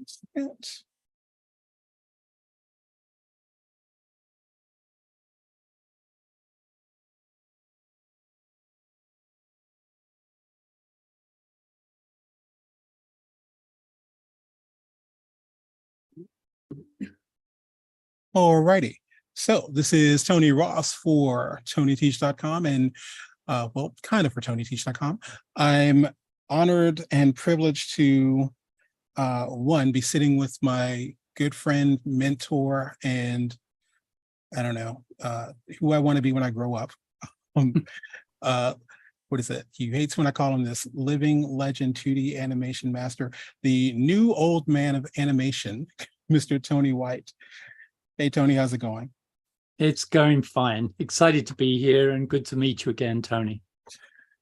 second. Alrighty. So this is Tony Ross for TonyTeach.com and well, kind of for TonyTeach.com. I'm honored and privileged to one, be sitting with my good friend, mentor, and I don't know, who I want to be when I grow up. What is it? He hates when I call him this living legend 2D animation master, the new old man of animation, Mr. Tony White. Hey, Tony, how's it going? It's going fine. Excited to be here and good to meet you again, Tony.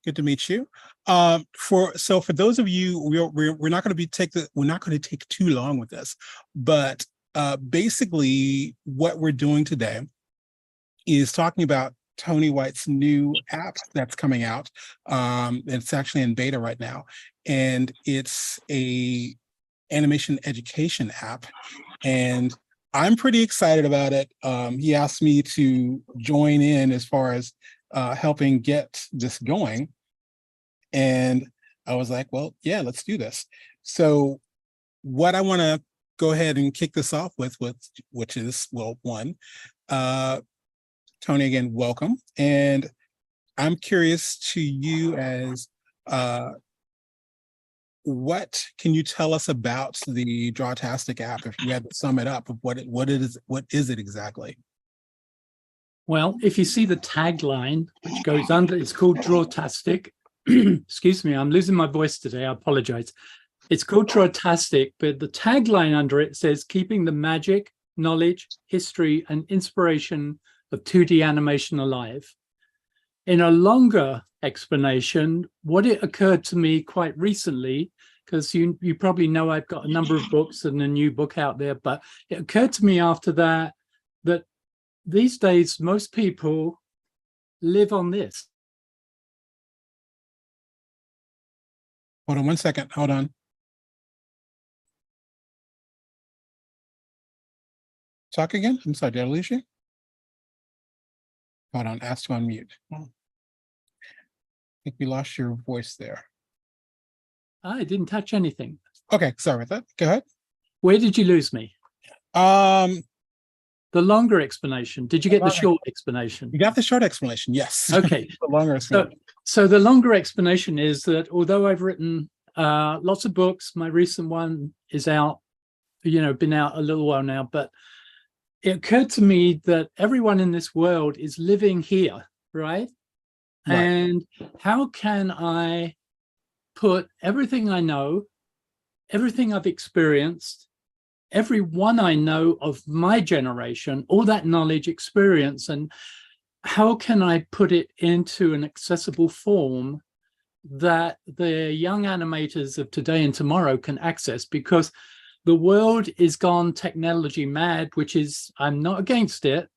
Good to meet you. For those of you, we're not going to take too long with this, but basically what we're doing today is talking about Tony White's new app that's coming out. It's actually in beta right now, and it's a animation education app, and I'm pretty excited about it. He asked me to join in as far as helping get this going. And I was like, well, yeah, let's do this. So what I want to go ahead and kick this off with, which is, well, one, Tony, again, welcome. And I'm curious to you as what can you tell us about the Drawtastic app, if you had to sum it up, of what is it exactly? Well, if you see the tagline, which goes under, it's called Drawtastic. Excuse me, I'm losing my voice today. I apologize. It's called Drawtastic, but the tagline under it says, keeping the magic, knowledge, history, and inspiration of 2D animation alive. In a longer explanation, what it occurred to me quite recently, because you probably know I've got a number of books and a new book out there, but it occurred to me after that these days most people live on this. Hold on one second. Hold on. Talk again. I'm sorry, did I lose you? Hold on. Ask to unmute. I think we lost your voice there. I didn't touch anything. Okay, sorry about that. Go ahead. Where did you lose me? The longer explanation. Did you get the short explanation? You got the short explanation, yes. Okay. The longer explanation. So the longer explanation is that although I've written lots of books, my recent one is out, been out a little while now, but it occurred to me that everyone in this world is living here, right? And how can I put everything I know, everything I've experienced, everyone I know of my generation, all that knowledge, experience, and how can I put it into an accessible form that the young animators of today and tomorrow can access? Because the world is gone technology mad, which is, I'm not against it,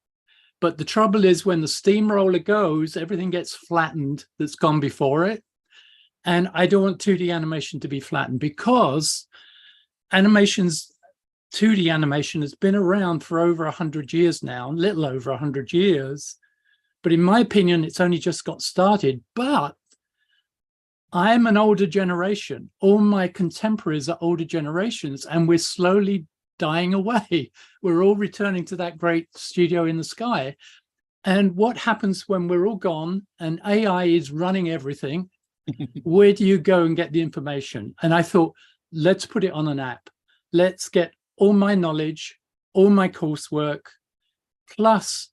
but the trouble is when the steamroller goes, everything gets flattened that's gone before it. And I don't want 2D animation to be flattened, because 2D animation has been around for over 100 years now, a little over 100 years. But in my opinion, it's only just got started. But I'm an older generation. All my contemporaries are older generations, and we're slowly dying away. We're all returning to that great studio in the sky. And what happens when we're all gone and AI is running everything? Where do you go and get the information? And I thought, let's put it on an app. Let's get all my knowledge, all my coursework, plus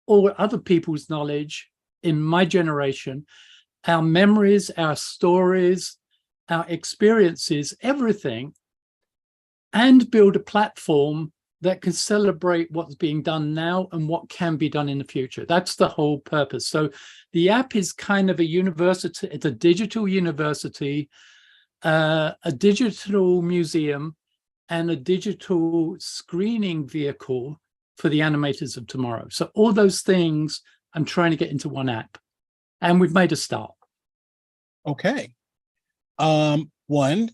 all other people's knowledge in my generation, our memories, our stories, our experiences, everything, and build a platform that can celebrate what's being done now and what can be done in the future. That's the whole purpose. So the app is kind of a university. It's a digital university, a digital museum, and a digital screening vehicle for the animators of tomorrow. So all those things I'm trying to get into one app, and we've made a start. Okay. One,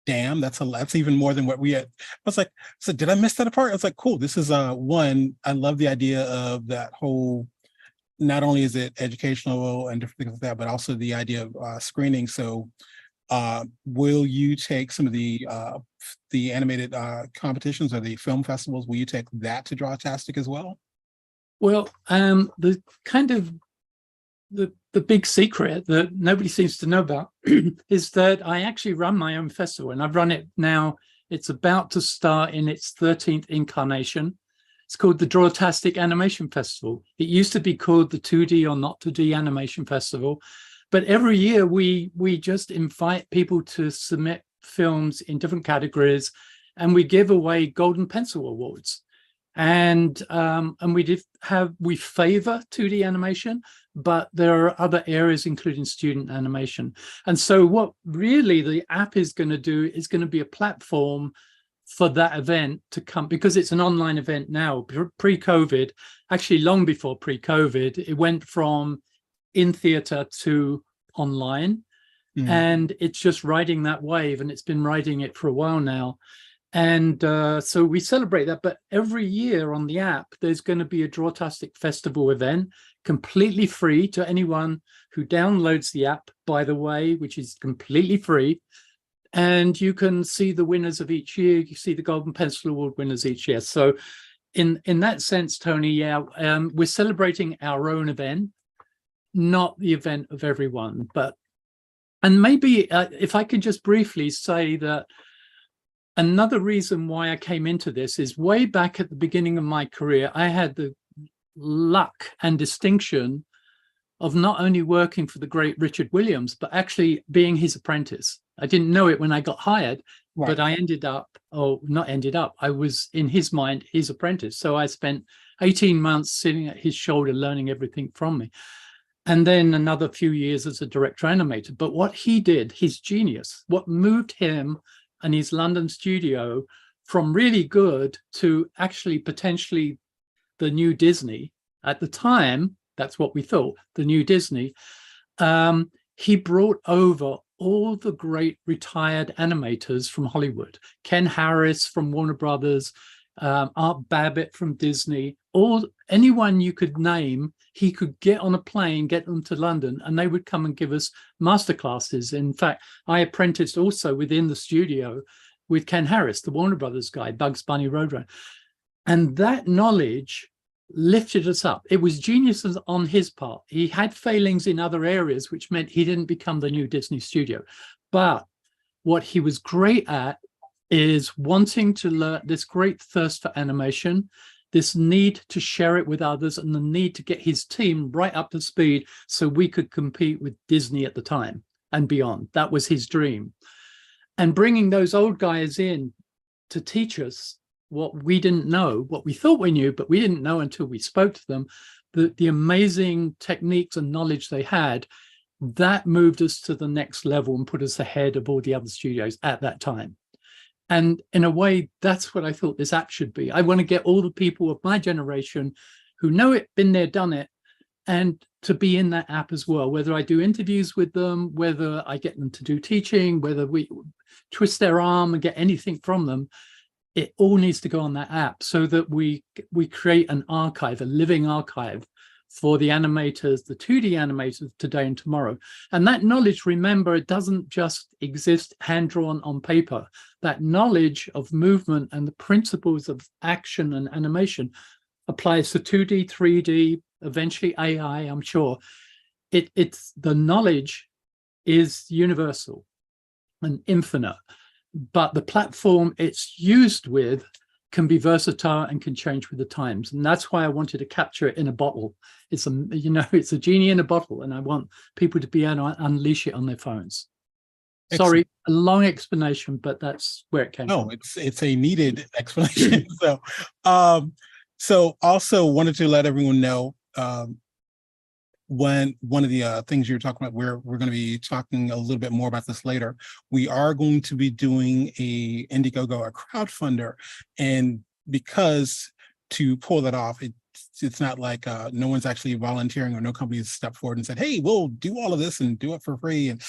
damn, that's even more than what we had. I was like, so did I miss that part? I was like, cool. This is one. I love the idea of that whole. Not only is it educational and different things like that, but also the idea of screening. So, will you take some of the animated competitions or the film festivals? Will you take that to Drawtastic as well? Well, the kind of the big secret that nobody seems to know about is that I actually run my own festival, and I've run it now. It's about to start in its 13th incarnation. It's called the Drawtastic Animation Festival. It used to be called the 2D or Not 2D Animation Festival, but every year we just invite people to submit films in different categories, and we give away Golden Pencil Awards. And we favor 2D animation, but there are other areas, including student animation. And so what really the app is going to do is going to be a platform for that event to come, because it's an online event now. Pre-COVID, actually long before pre-COVID, it went from in theater to online. And it's just riding that wave, and it's been riding it for a while now. And so we celebrate that. But every year on the app, there's going to be a Drawtastic Festival event, completely free to anyone who downloads the app, by the way, which is completely free. And you can see the winners of each year. You see the Golden Pencil Award winners each year. So in that sense, Tony, yeah, we're celebrating our own event, not the event of everyone. And maybe if I can just briefly say that another reason why I came into this is way back at the beginning of my career, I had the luck and distinction of not only working for the great Richard Williams, but actually being his apprentice. I didn't know it when I got hired, right. But I I was, in his mind, his apprentice. So I spent 18 months sitting at his shoulder, learning everything from me. And then another few years as a director animator. But what he did, his genius, what moved him and his London studio from really good to actually potentially the new Disney at the time, that's what we thought, the new Disney. He brought over all the great retired animators from Hollywood, Ken Harris from Warner Brothers, Art Babbitt from Disney, anyone you could name, he could get on a plane, get them to London, and they would come and give us masterclasses. In fact, I apprenticed also within the studio with Ken Harris, the Warner Brothers guy, Bugs Bunny Roadrunner. And that knowledge lifted us up. It was genius on his part. He had failings in other areas, which meant he didn't become the new Disney studio. But what he was great at is wanting to learn, this great thirst for animation, this need to share it with others, and the need to get his team right up to speed so we could compete with Disney at the time and beyond. That was his dream. And bringing those old guys in to teach us what we didn't know, what we thought we knew, but we didn't know until we spoke to them, the amazing techniques and knowledge they had, that moved us to the next level and put us ahead of all the other studios at that time. And in a way, that's what I thought this app should be. I want to get all the people of my generation who know it, been there, done it, and to be in that app as well, whether I do interviews with them, whether I get them to do teaching, whether we twist their arm and get anything from them, it all needs to go on that app so that we create an archive, a living archive for the animators, the 2D animators today and tomorrow. And that knowledge, remember, it doesn't just exist hand-drawn on paper. That knowledge of movement and the principles of action and animation applies to 2D, 3D, eventually AI, I'm sure. It's the knowledge is universal and infinite, but the platform it's used with can be versatile and can change with the times. And that's why I wanted to capture it in a bottle. It's it's a genie in a bottle, and I want people to be able to unleash it on their phones. Excellent. Sorry, a long explanation, but that's where it came from. No, it's a needed explanation. So also wanted to let everyone know, one of the things you're talking about, we're going to be talking a little bit more about this later. We are going to be doing a Indiegogo, a crowdfunder, and because to pull that off, it's not like no one's actually volunteering or no company has stepped forward and said, hey, we'll do all of this and do it for free. And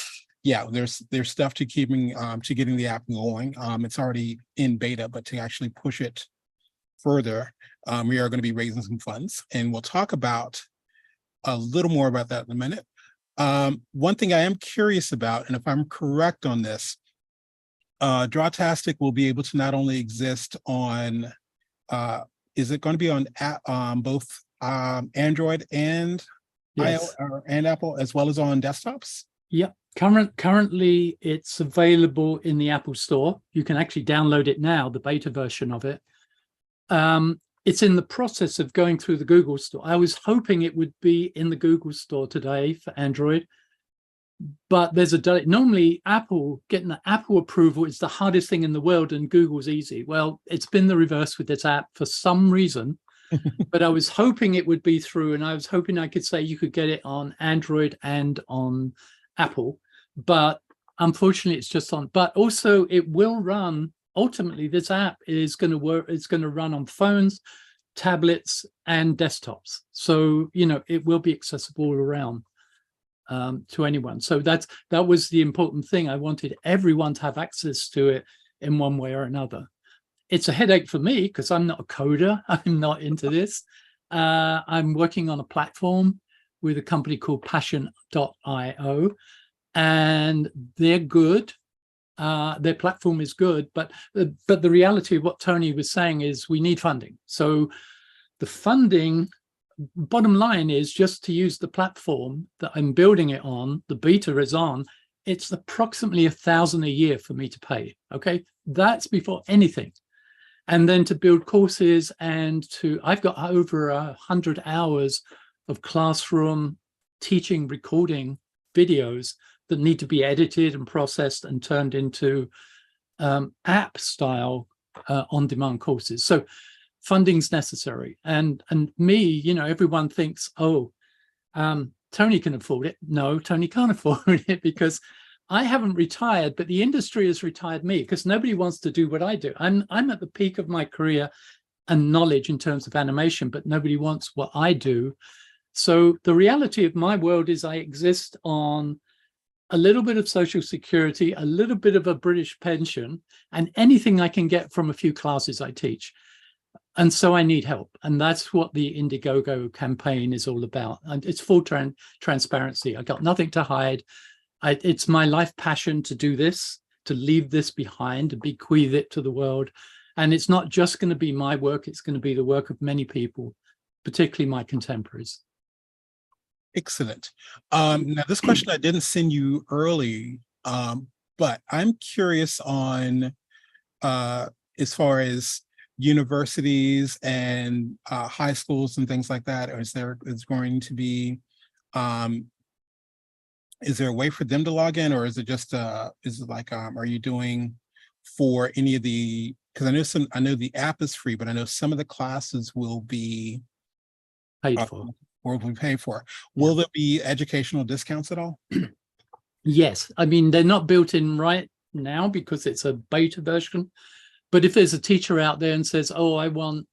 yeah, there's stuff to keeping to getting the app going. It's already in beta, but to actually push it further, we are going to be raising some funds, and we'll talk about a little more about that in a minute. One thing I am curious about, and if I'm correct on this, Drawtastic will be able to not only exist on, is it going to be on both Android and Yes. iOS and Apple, as well as on desktops? Yeah. Currently, it's available in the Apple Store. You can actually download it now, the beta version of it. It's in the process of going through the Google Store. I was hoping it would be in the Google Store today for Android, but there's a delay. Normally, getting the Apple approval is the hardest thing in the world, and Google's easy. Well, it's been the reverse with this app for some reason, but I was hoping it would be through, and I was hoping I could say you could get it on Android and on Apple, but unfortunately it's just on. But also it will run, ultimately this app is going to work, it's going to run on phones, tablets, and desktops. So, you know, it will be accessible around to anyone. So that was the important thing. I wanted everyone to have access to it in one way or another. It's a headache for me because I'm not a coder. I'm not into this. I'm working on a platform with a company called Passion.io, and they're good. Their platform is good, but the reality of what Tony was saying is we need funding. So the funding, bottom line is just to use the platform that I'm building it on, the beta is on, it's approximately $1,000 a year for me to pay. Okay, that's before anything. And then to build courses and I've got over 100 hours of classroom teaching, recording videos that need to be edited and processed and turned into app style on-demand courses. So funding's necessary. And me, you know, everyone thinks, oh, Tony can afford it. No, Tony can't afford it because I haven't retired, but the industry has retired me because nobody wants to do what I do. I'm at the peak of my career and knowledge in terms of animation, but nobody wants what I do. So the reality of my world is I exist on a little bit of Social Security, a little bit of a British pension, and anything I can get from a few classes I teach. And so I need help. And that's what the Indiegogo campaign is all about. And it's full transparency. I got nothing to hide. It's my life passion to do this, to leave this behind, to bequeath it to the world. And it's not just going to be my work. It's going to be the work of many people, particularly my contemporaries. Excellent. Now, this question I didn't send you early, but I'm curious on as far as universities and high schools and things like that. Or is going to be is there a way for them to log in, or is it just is it like are you doing for any of the, because I know the app is free, but I know some of the classes will be Paid for. Or will be paid for. Will there be educational discounts at all? Yes. I mean, they're not built in right now because it's a beta version. But if there's a teacher out there and says, oh, I want,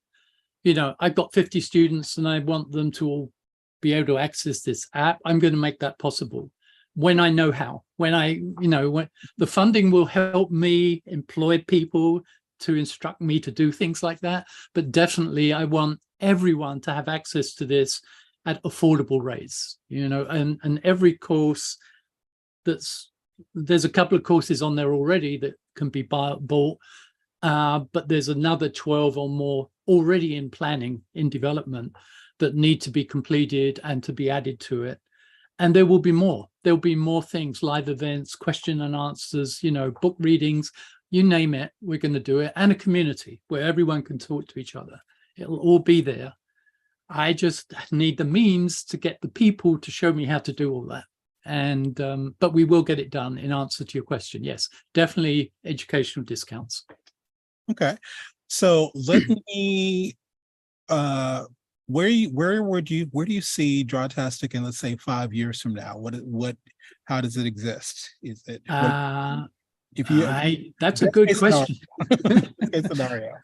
you know, I've got 50 students and I want them to all be able to access this app, I'm going to make that possible when I know how. When when the funding will help me employ people to instruct me to do things like that. But definitely I want everyone to have access to this at affordable rates, you know, and every course there's a couple of courses on there already that can be bought, but there's another 12 or more already in planning, in development, that need to be completed and to be added to it. And there will be more. There'll be more things, live events, question and answers, you know, book readings, you name it, we're going to do it. And a community where everyone can talk to each other. It'll all be there. I just need the means to get the people to show me how to do all that. And but we will get it done. In answer to your question, yes, definitely educational discounts. Okay, so let me where do you see Drawtastic in, let's say, 5 years from now? How does it exist? Is it If you, That's a good question. Scenario.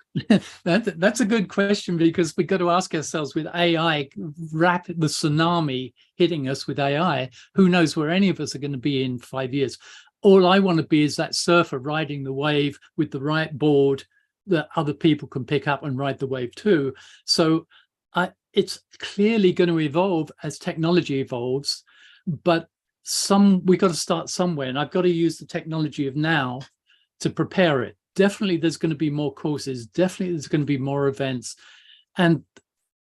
That's a good question, because we've got to ask ourselves, with AI, the tsunami hitting us with AI, who knows where any of us are going to be in 5 years. All I want to be is that surfer riding the wave with the right board that other people can pick up and ride the wave too. So it's clearly going to evolve as technology evolves, but we got to start somewhere, and I've got to use the technology of now to prepare it. Definitely there's going to be more courses, definitely there's going to be more events, and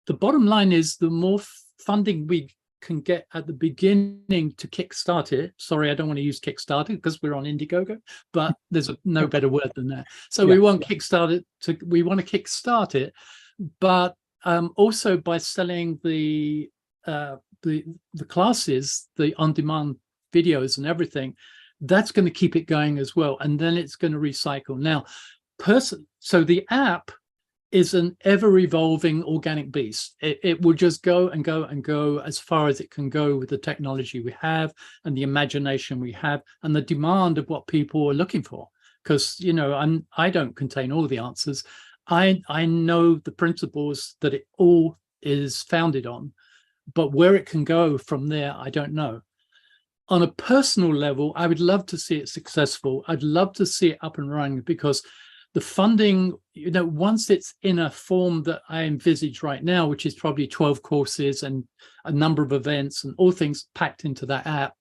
the bottom line is the more funding we can get at the beginning to kickstart it. Sorry, I don't want to use Kickstarter because we're on Indiegogo, but there's no better word than that. So yeah, we want to kickstart it, but also by selling the classes, the on-demand videos and everything, that's going to keep it going as well, and then it's going to recycle. Now, so the app is an ever-evolving organic beast. It will just go and go and go as far as it can go with the technology we have and the imagination we have and the demand of what people are looking for. Because, you know, I don't contain all the answers. I know the principles that it all is founded on, but where it can go from there, I don't know. On a personal level, I would love to see it successful. I'd love to see it up and running, because the funding, you know, once it's in a form that I envisage right now, which is probably 12 courses and a number of events and all things packed into that app,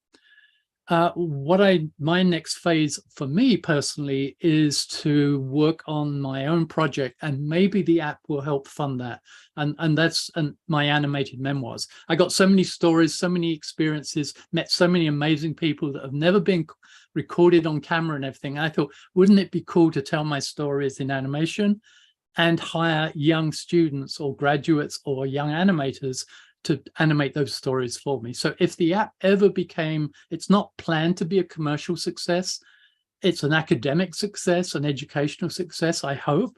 my next phase for me personally is to work on my own project, and maybe the app will help fund that. And that's my animated memoirs. I got so many stories, so many experiences, met so many amazing people that have never been recorded on camera and everything. I thought, wouldn't it be cool to tell my stories in animation and hire young students or graduates or young animators to animate those stories for me? So if the app ever became, it's not planned to be a commercial success, it's an academic success, an educational success, I hope.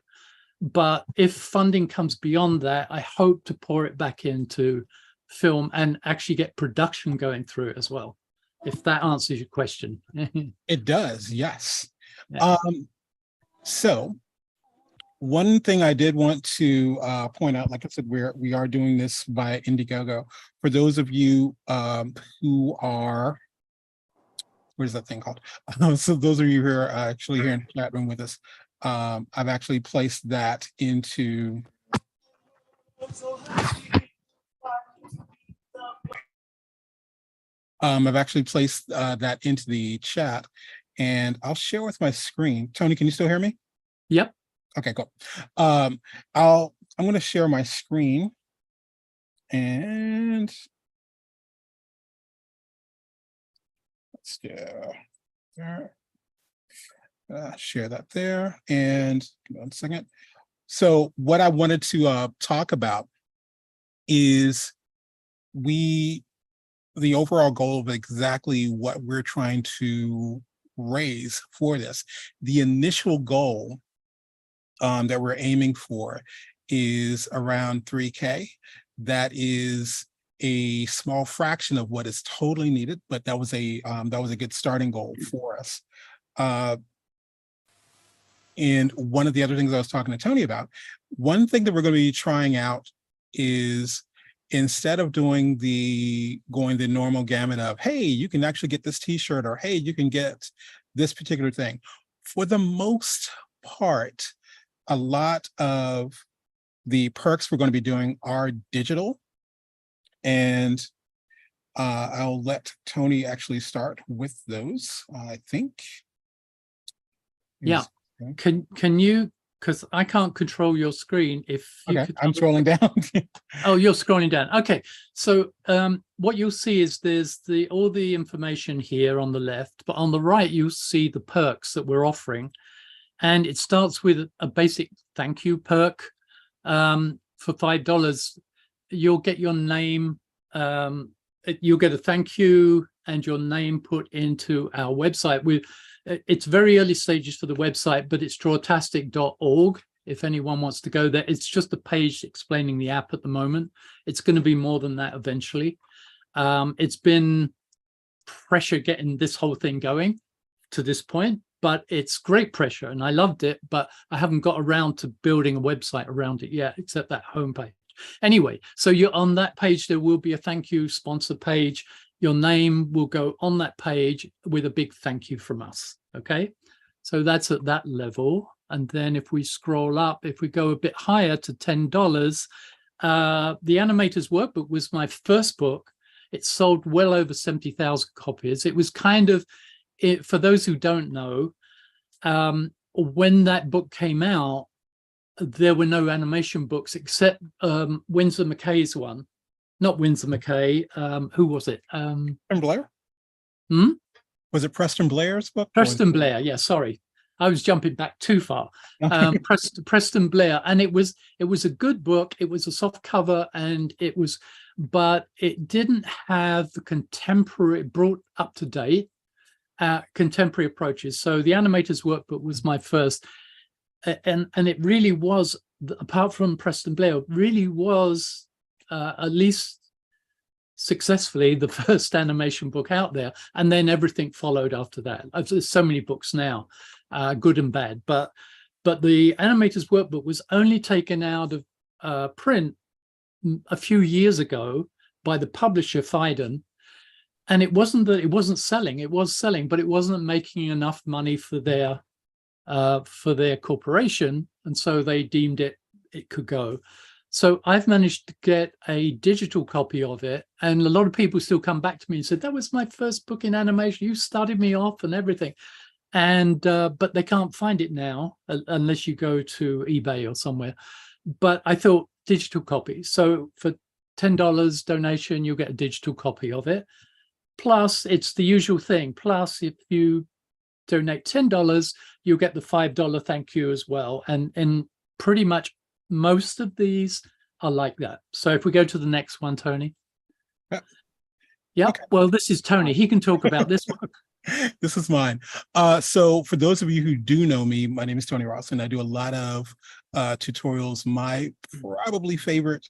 But if funding comes beyond that, I hope to pour it back into film and actually get production going through it as well, if that answers your question. It does, yes. Yeah. So one thing I did want to point out, like I said, we are doing this via Indiegogo. For those of you who are, what is that thing called? So those of you who are actually here in the chat room with us, I've actually placed that into that into the chat, and I'll share with my screen. Tony, can you still hear me? Yep. Okay, cool. I'm going to share my screen, and let's do there. Share that there, and give me 1 second. So what I wanted to talk about is the overall goal of exactly what we're trying to raise for this. The initial goal that we're aiming for is around 3K. That is a small fraction of what is totally needed, but that was a good starting goal for us. And one of the other things I was talking to Tony about, one thing that we're going to be trying out is, instead of going the normal gamut of, hey, you can actually get this t-shirt, or hey, you can get this particular thing, for the most part, a lot of the perks we're going to be doing are digital. And I'll let Tony actually start with those, I think. Yeah. Can you, because I can't control your screen, if you could. I'm scrolling down. Oh, you're scrolling down. Okay. So what you'll see is there's all the information here on the left, but on the right, you'll see the perks that we're offering. And it starts with a basic thank you perk. For $5, you'll get your name, you'll get a thank you and your name put into our website. It's very early stages for the website, but it's drawtastic.org. If anyone wants to go there, it's just a page explaining the app at the moment. It's going to be more than that eventually. It's been pressure getting this whole thing going to this point, but it's great pressure and I loved it, but I haven't got around to building a website around it yet, except that homepage. Anyway, so you're on that page, there will be a thank you sponsor page. Your name will go on that page with a big thank you from us. Okay, so that's at that level. And then if we scroll up, if we go a bit higher to $10, the Animator's Workbook was my first book. It sold well over 70,000 copies. It was kind of, for those who don't know, when that book came out, there were no animation books except Winsor McKay's one. Not Winsor McKay. Who was it? Preston Blair? Hmm? Was it Preston Blair's book? Preston Blair. Yeah, sorry. I was jumping back too far. Preston Blair. And it was a good book. It was a soft cover and but it didn't have the contemporary, brought up to date contemporary approaches. So the Animator's Workbook was my first. And it really was, apart from Preston Blair, really was at least successfully the first animation book out there. And then everything followed after that. There's so many books now, good and bad. But the Animator's Workbook was only taken out of print a few years ago by the publisher Phaidon. And it wasn't that it wasn't selling, it was selling, but it wasn't making enough money for their corporation, and so they deemed it could go. So I've managed to get a digital copy of it, and a lot of people still come back to me and said, that was my first book in animation, you started me off and everything. And but they can't find it now unless you go to eBay or somewhere. But I thought digital copy. So for $10 donation, you'll get a digital copy of it. Plus, it's the usual thing. Plus, if you donate $10, you'll get the $5 thank you as well. And pretty much most of these are like that. So if we go to the next one, Tony. Yeah. Okay. Well, this is Tony. He can talk about this one. This is mine. So for those of you who do know me, my name is Tony Ross, and I do a lot of tutorials. My probably favorite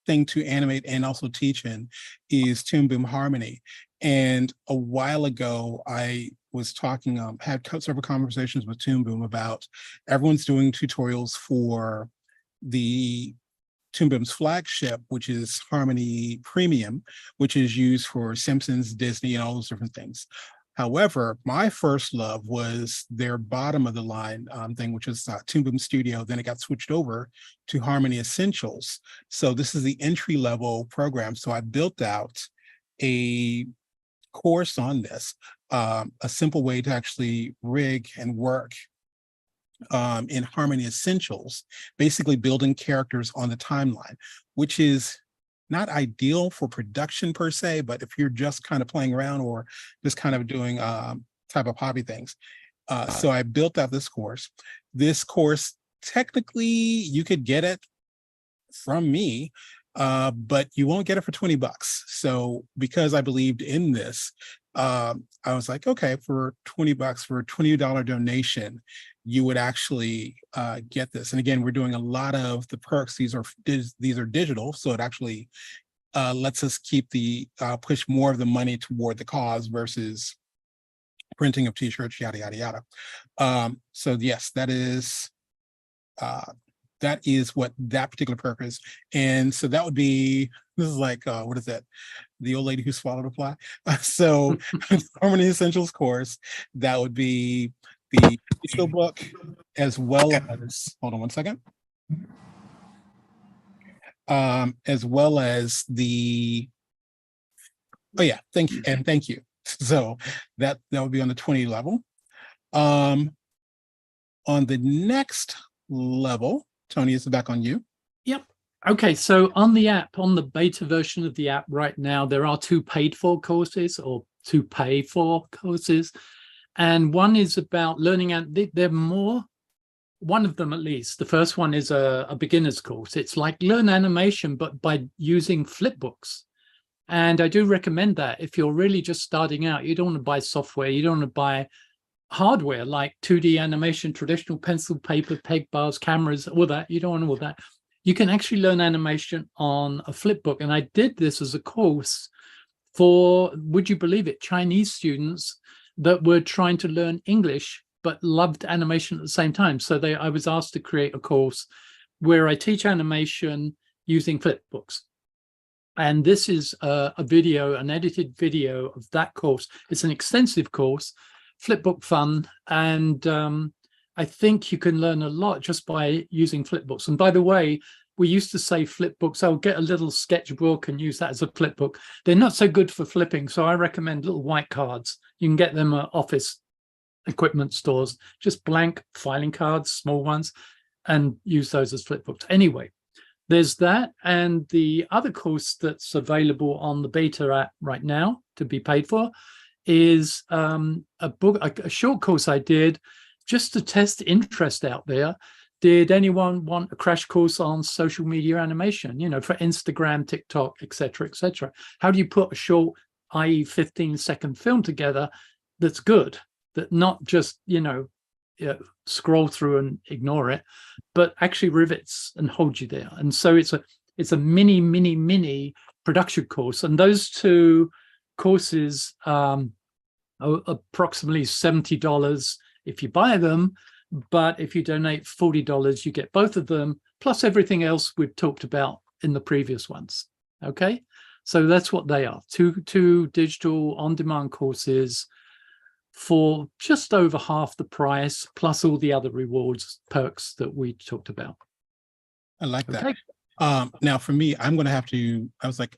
thing to animate and also teach in is Toon Boom Harmony. And a while ago, I was talking, had several conversations with Toon Boom about everyone's doing tutorials for the Toon Boom's flagship, which is Harmony Premium, which is used for Simpsons, Disney, and all those different things. However, my first love was their bottom of the line thing, which was Toon Boom Studio. Then it got switched over to Harmony Essentials. So this is the entry level program. So I built out a course on this, a simple way to actually rig and work in Harmony Essentials, basically building characters on the timeline, which is not ideal for production per se, but if you're just kind of playing around or just kind of doing type of hobby things. So I built out this course. This course, technically you could get it from me, but you won't get it for $20. So because I believed in this, I was like, okay, for $20, for a $20 donation, you would actually get this. And again, we're doing a lot of the perks. These are digital, so it actually lets us keep the push more of the money toward the cause versus printing of t-shirts, yada yada yada. So yes, that is what that particular perk is. And so that would be, this is like what is that, the old lady who swallowed a fly? So Harmony Essentials course, that would be the digital book, as well as, hold on one second, as well as the, oh yeah, thank you. So that would be on the 20 level. On the next level, Tony, it's back on you. Yep. Okay, so on the app, on the beta version of the app right now, there are 2 paid for courses or 2 pay for courses. And one is about learning, and they're more, one of them at least. The first one is a beginner's course. It's like learn animation, but by using flip books. And I do recommend that if you're really just starting out. You don't want to buy software, you don't want to buy hardware like 2D animation, traditional pencil, paper, peg bars, cameras, all that. You don't want all that. You can actually learn animation on a flip book. And I did this as a course for, would you believe it, Chinese students that were trying to learn English but loved animation at the same time. So I was asked to create a course where I teach animation using flipbooks. And this is a video, an edited video of that course. It's an extensive course, flipbook fun. And I think you can learn a lot just by using flipbooks. And by the way, we used to say flipbooks, I'll get a little sketchbook and use that as a flipbook. They're not so good for flipping. So I recommend little white cards. You can get them at office equipment stores, just blank filing cards, small ones, and use those as flipbooks. Anyway, there's that. And the other course that's available on the beta app right now to be paid for is a short course I did just to test interest out there. Did anyone want a crash course on social media animation, for Instagram, TikTok, et cetera, et cetera? How do you put a short, i.e. 15-second film together that's good, that not just, scroll through and ignore it, but actually rivets and holds you there? And so it's a mini production course. And those two courses are approximately $70 if you buy them. But if you donate $40, you get both of them, plus everything else we've talked about in the previous ones. Okay, so that's what they are. Two digital on-demand courses for just over half the price, plus all the other rewards, perks that we talked about. I like that. Okay. Now for me, I'm going to have to, I was like,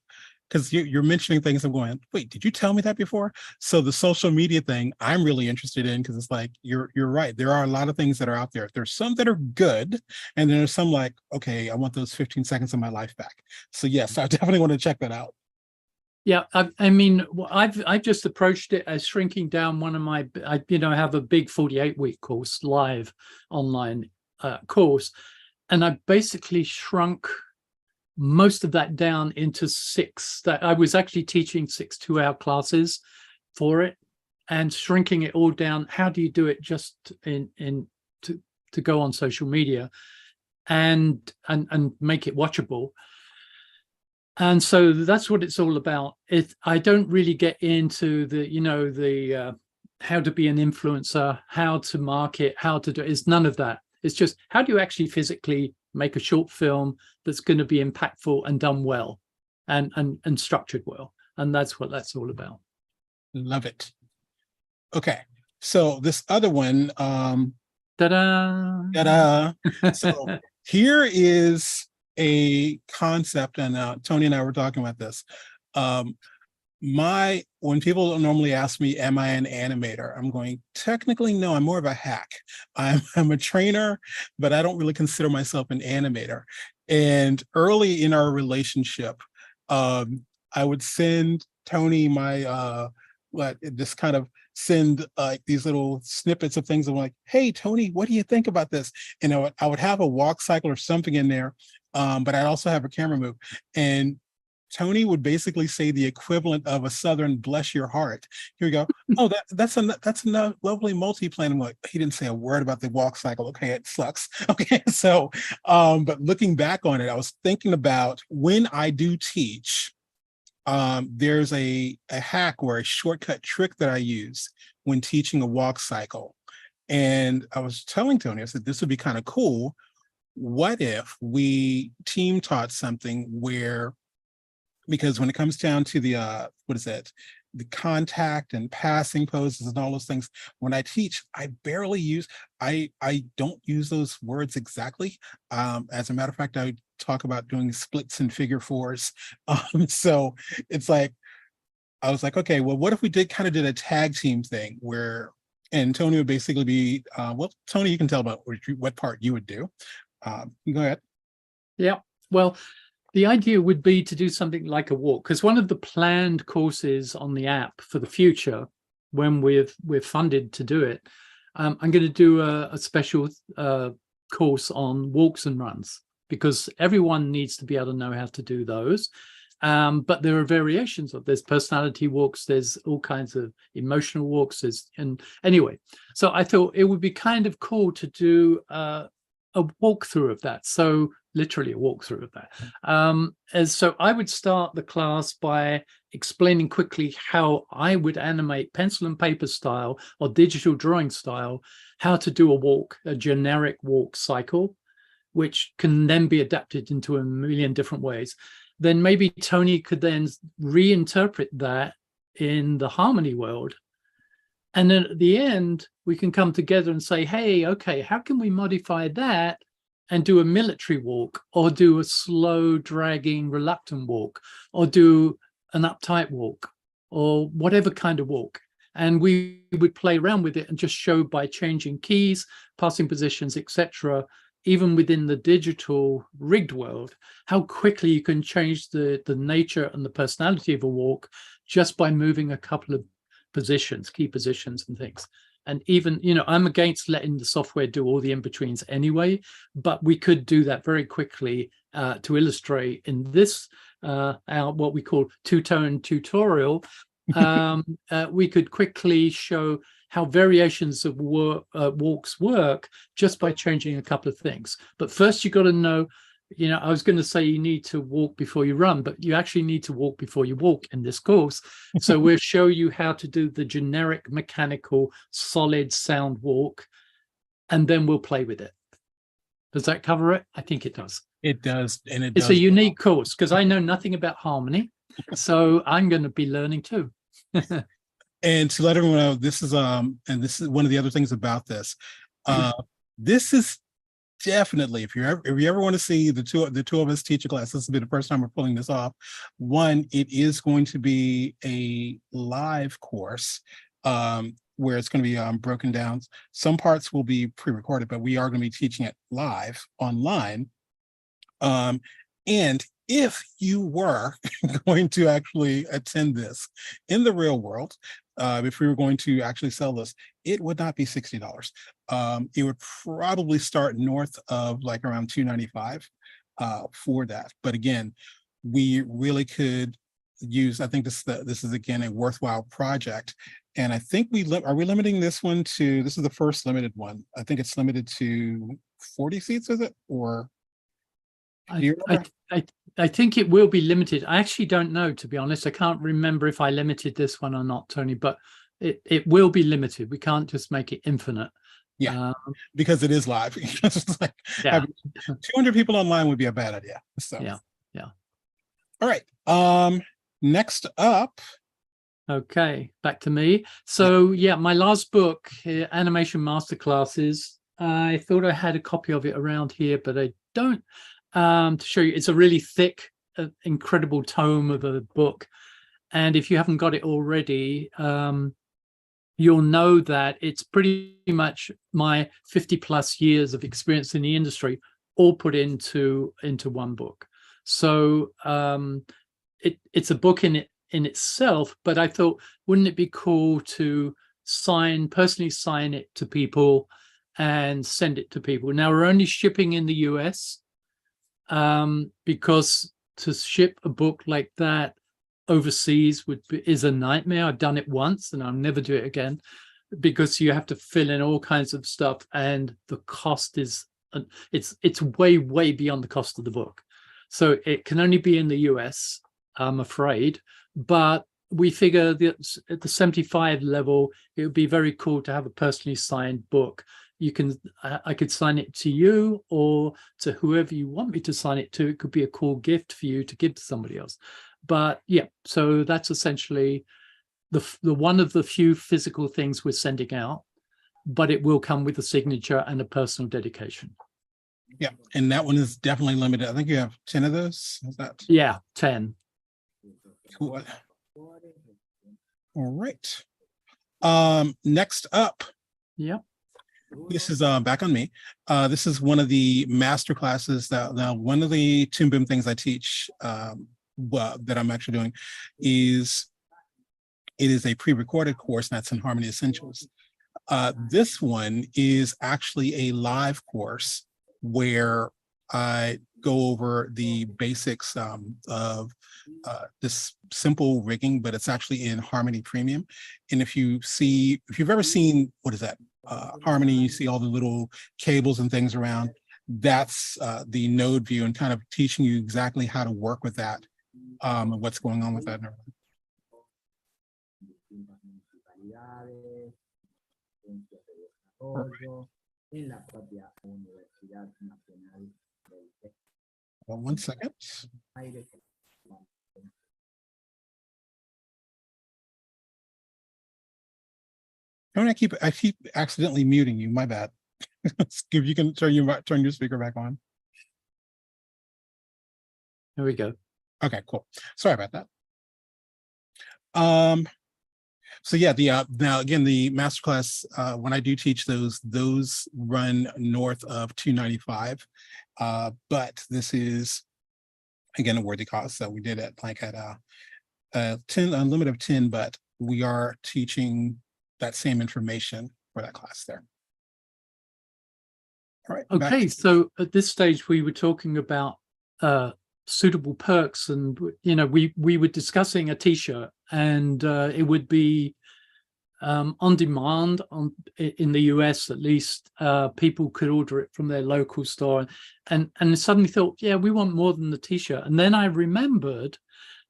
because you're mentioning things, I'm going, wait, did you tell me that before? So the social media thing, I'm really interested in, because it's like, you're right. There are a lot of ththings that are out there. There's some that are good, and then there's some like, okay, I want those 15 seconds of my life back. So yes, I definitely want to check that out. Yeah, I mean, I've just approached it as shrinking down one of my, I have a big 48-week course, live online course, and I basically shrunk most of that down into 6. That I was actually teaching 6 2-hour classes for it, and shrinking it all down. How do you do it just to go on social media and make it watchable? And so that's what it's all about. I don't really get into the how to be an influencer, how to market, how to do it. It's none of that. It's just, how do you actually physically make a short film that's going to be impactful and done well and structured well. And that's what that's all about. Love it. Okay. So this other one, ta-da. Ta-da. So here is a concept, and Tony and I were talking about this. When people normally ask me, am I an animator? I'm going, technically, no, I'm more of a hack. I'm a trainer, but I don't really consider myself an animator. And early in our relationship, I would send Tony my, just kind of send these little snippets of things. I'm like, hey, Tony, what do you think about this? And I would have a walk cycle or something in there, but I'd also have a camera move. And Tony would basically say the equivalent of a Southern "bless your heart." Here we go. Oh, that's a lovely multi-plan. I'm like, he didn't say a word about the walk cycle. Okay, it sucks. Okay, so, but looking back on it, I was thinking about when I do teach, there's a hack or a shortcut trick that I use when teaching a walk cycle. And I was telling Tony, I said, this would be kind of cool. What if we team taught something where, because when it comes down to the, the contact and passing poses and all those things, when I teach, I barely use, I don't use those words exactly. As a matter of fact, I talk about doing splits and figure fours. So it's like, I was like, okay, well, what if we did a tag team thing where, and Tony would basically be, well, Tony, you can tell about what part you would do. Go ahead. Yeah, well, the idea would be to do something like a walk, because one of the planned courses on the app for the future, when we're funded to do it, I'm going to do a special course on walks and runs, because everyone needs to be able to know how to do those. But there are variations of, there's personality walks, there's all kinds of emotional walks, and anyway, so I thought it would be kind of cool to do a walkthrough of that. So literally a walkthrough of that. And so I would start the class by explaining quickly how I would animate pencil and paper style or digital drawing style, how to do a walk, a generic walk cycle, which can then be adapted into a million different ways. Then maybe Tony could then reinterpret that in the Harmony world. And then at the end, we can come together and say, hey, okay, how can we modify that and do a military walk, or do a slow, dragging, reluctant walk, or do an uptight walk, or whatever kind of walk. And we would play around with it and just show by changing keys, passing positions, etc., even within the digital rigged world, how quickly you can change the nature and the personality of a walk just by moving a couple of positions, key positions and things. And even, you know, I'm against letting the software do all the in-betweens anyway, but we could do that very quickly to illustrate in this, our what we call two-tone tutorial. We could quickly show how variations of walks work just by changing a couple of things. But first, you got to know, you know, I was going to say you need to walk before you run, but you actually need to walk before you walk in this course. So we'll show you how to do the generic mechanical solid sound walk, and then we'll play with it. Does that cover it? I think it does. It does. And it's a unique course because I know nothing about Harmony. So I'm going to be learning too. And to let everyone know, this is and this is one of the other things about this. This is definitely, if you ever want to see the two of us teach a class, this will be the first time we're pulling this off. One, it is going to be a live course where it's going to be broken down. Some parts will be pre-recorded, but we are going to be teaching it live online. And if you were going to actually attend this in the real world, if we were going to actually sell this, it would not be $60. It would probably start north of like around $295 for that. But again, we really could use, I think this is again a worthwhile project. And I think are we limiting this one to, this is the first limited one. I think it's limited to 40 seats, is it? Or I think it will be limited. I actually don't know, to be honest. I can't remember if I limited this one or not, Tony, but it will be limited. We can't just make it infinite. Yeah, because it is live. It's like having 200 people online would be a bad idea. So yeah. All right. Next up. Okay, back to me. So yeah, my last book, Animation Masterclasses. I thought I had a copy of it around here, but I don't. To show you, it's a really thick, incredible tome of a book. And if you haven't got it already, you'll know that it's pretty much my 50 plus years of experience in the industry, all put into one book. So it's a book in itself, but I thought, wouldn't it be cool to personally sign it to people and send it to people? Now we're only shipping in the US. Because to ship a book like that overseas is a nightmare. I've done it once and I'll never do it again, because you have to fill in all kinds of stuff, and the cost is it's way beyond the cost of the book. So it can only be in the US, I'm afraid, but we figure that at the 75 level, it would be very cool to have a personally signed book. I could sign it to you or to whoever you want me to sign it to. It could be a cool gift for you to give to somebody else. But yeah, so that's essentially the one of the few physical things we're sending out, but it will come with a signature and a personal dedication. Yeah, and that one is definitely limited. I think you have 10 of those. Is that? Yeah, 10. Cool. All right. Next up. Yeah. This is back on me. This is one of the master classes that one of the Toon Boom things I teach that I'm actually doing is it is a pre-recorded course, and that's in Harmony Essentials. This one is actually a live course where I go over the basics of this simple rigging, but it's actually in Harmony Premium. And if you've ever seen, what is that? Harmony, you see all the little cables and things around. that's the node view, and kind of teaching you exactly how to work with that, and what's going on with that. Well, 1 second. I keep accidentally muting you. My bad. If you can turn your speaker back on. There we go. Okay, cool. Sorry about that. So yeah, now again, the masterclass, when I do teach those run north of $295, but this is again a worthy cost. So we did it like at a 10, a limit of 10, but we are teaching that same information for that class there. All right. Okay, so at this stage we were talking about suitable perks, and we were discussing a t-shirt, and it would be on demand in the US, at least. People could order it from their local store, and suddenly thought, yeah, we want more than the t-shirt. And then I remembered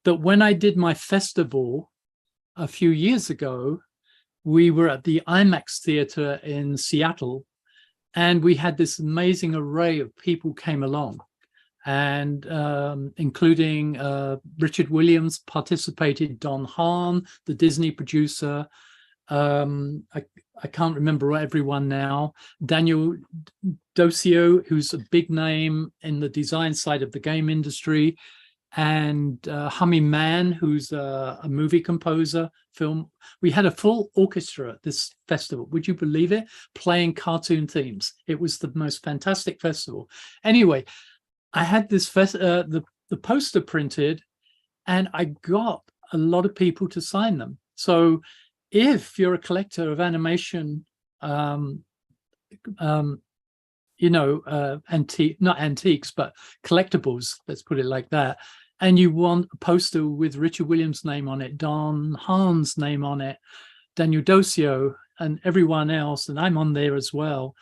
that when I did my festival a few years ago, we were at the IMAX theater in Seattle, and we had this amazing array of people came along, and including Richard Williams participated, Don Hahn, the Disney producer. I can't remember everyone now. Daniel Docio, who's a big name in the design side of the game industry, and Hummy Man, who's a movie composer, film. We had a full orchestra at this festival, would you believe it, playing cartoon themes. It was the most fantastic festival. Anyway, I had this the poster printed, and I got a lot of people to sign them. So if you're a collector of animation, not antiques, but collectibles, let's put it like that, and you want a poster with Richard Williams' name on it, Don Hahn's name on it, Daniel Docio, and everyone else, and I'm on there as well,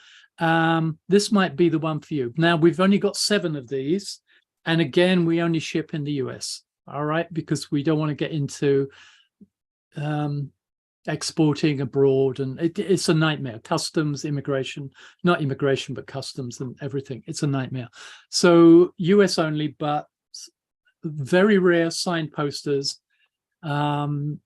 this might be the one for you. Now, we've only got 7 of these, and again, we only ship in the US, all right, because we don't want to get into exporting abroad, and it's a nightmare. Customs, immigration, not immigration, but customs and everything. It's a nightmare. So US only, but very rare signed posters, and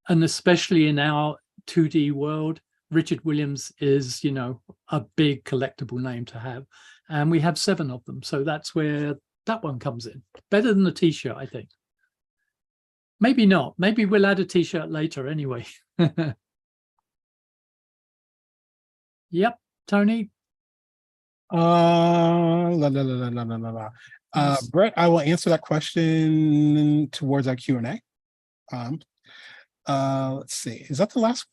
especially in our 2D world, Richard Williams is, a big collectible name to have, and we have 7 of them. So that's where that one comes in. Better than the t-shirt, I think. Maybe not. Maybe we'll add a t-shirt later anyway. Yep, Tony. Brett, I will answer that question towards our Q&A. Let's see. Is that the last?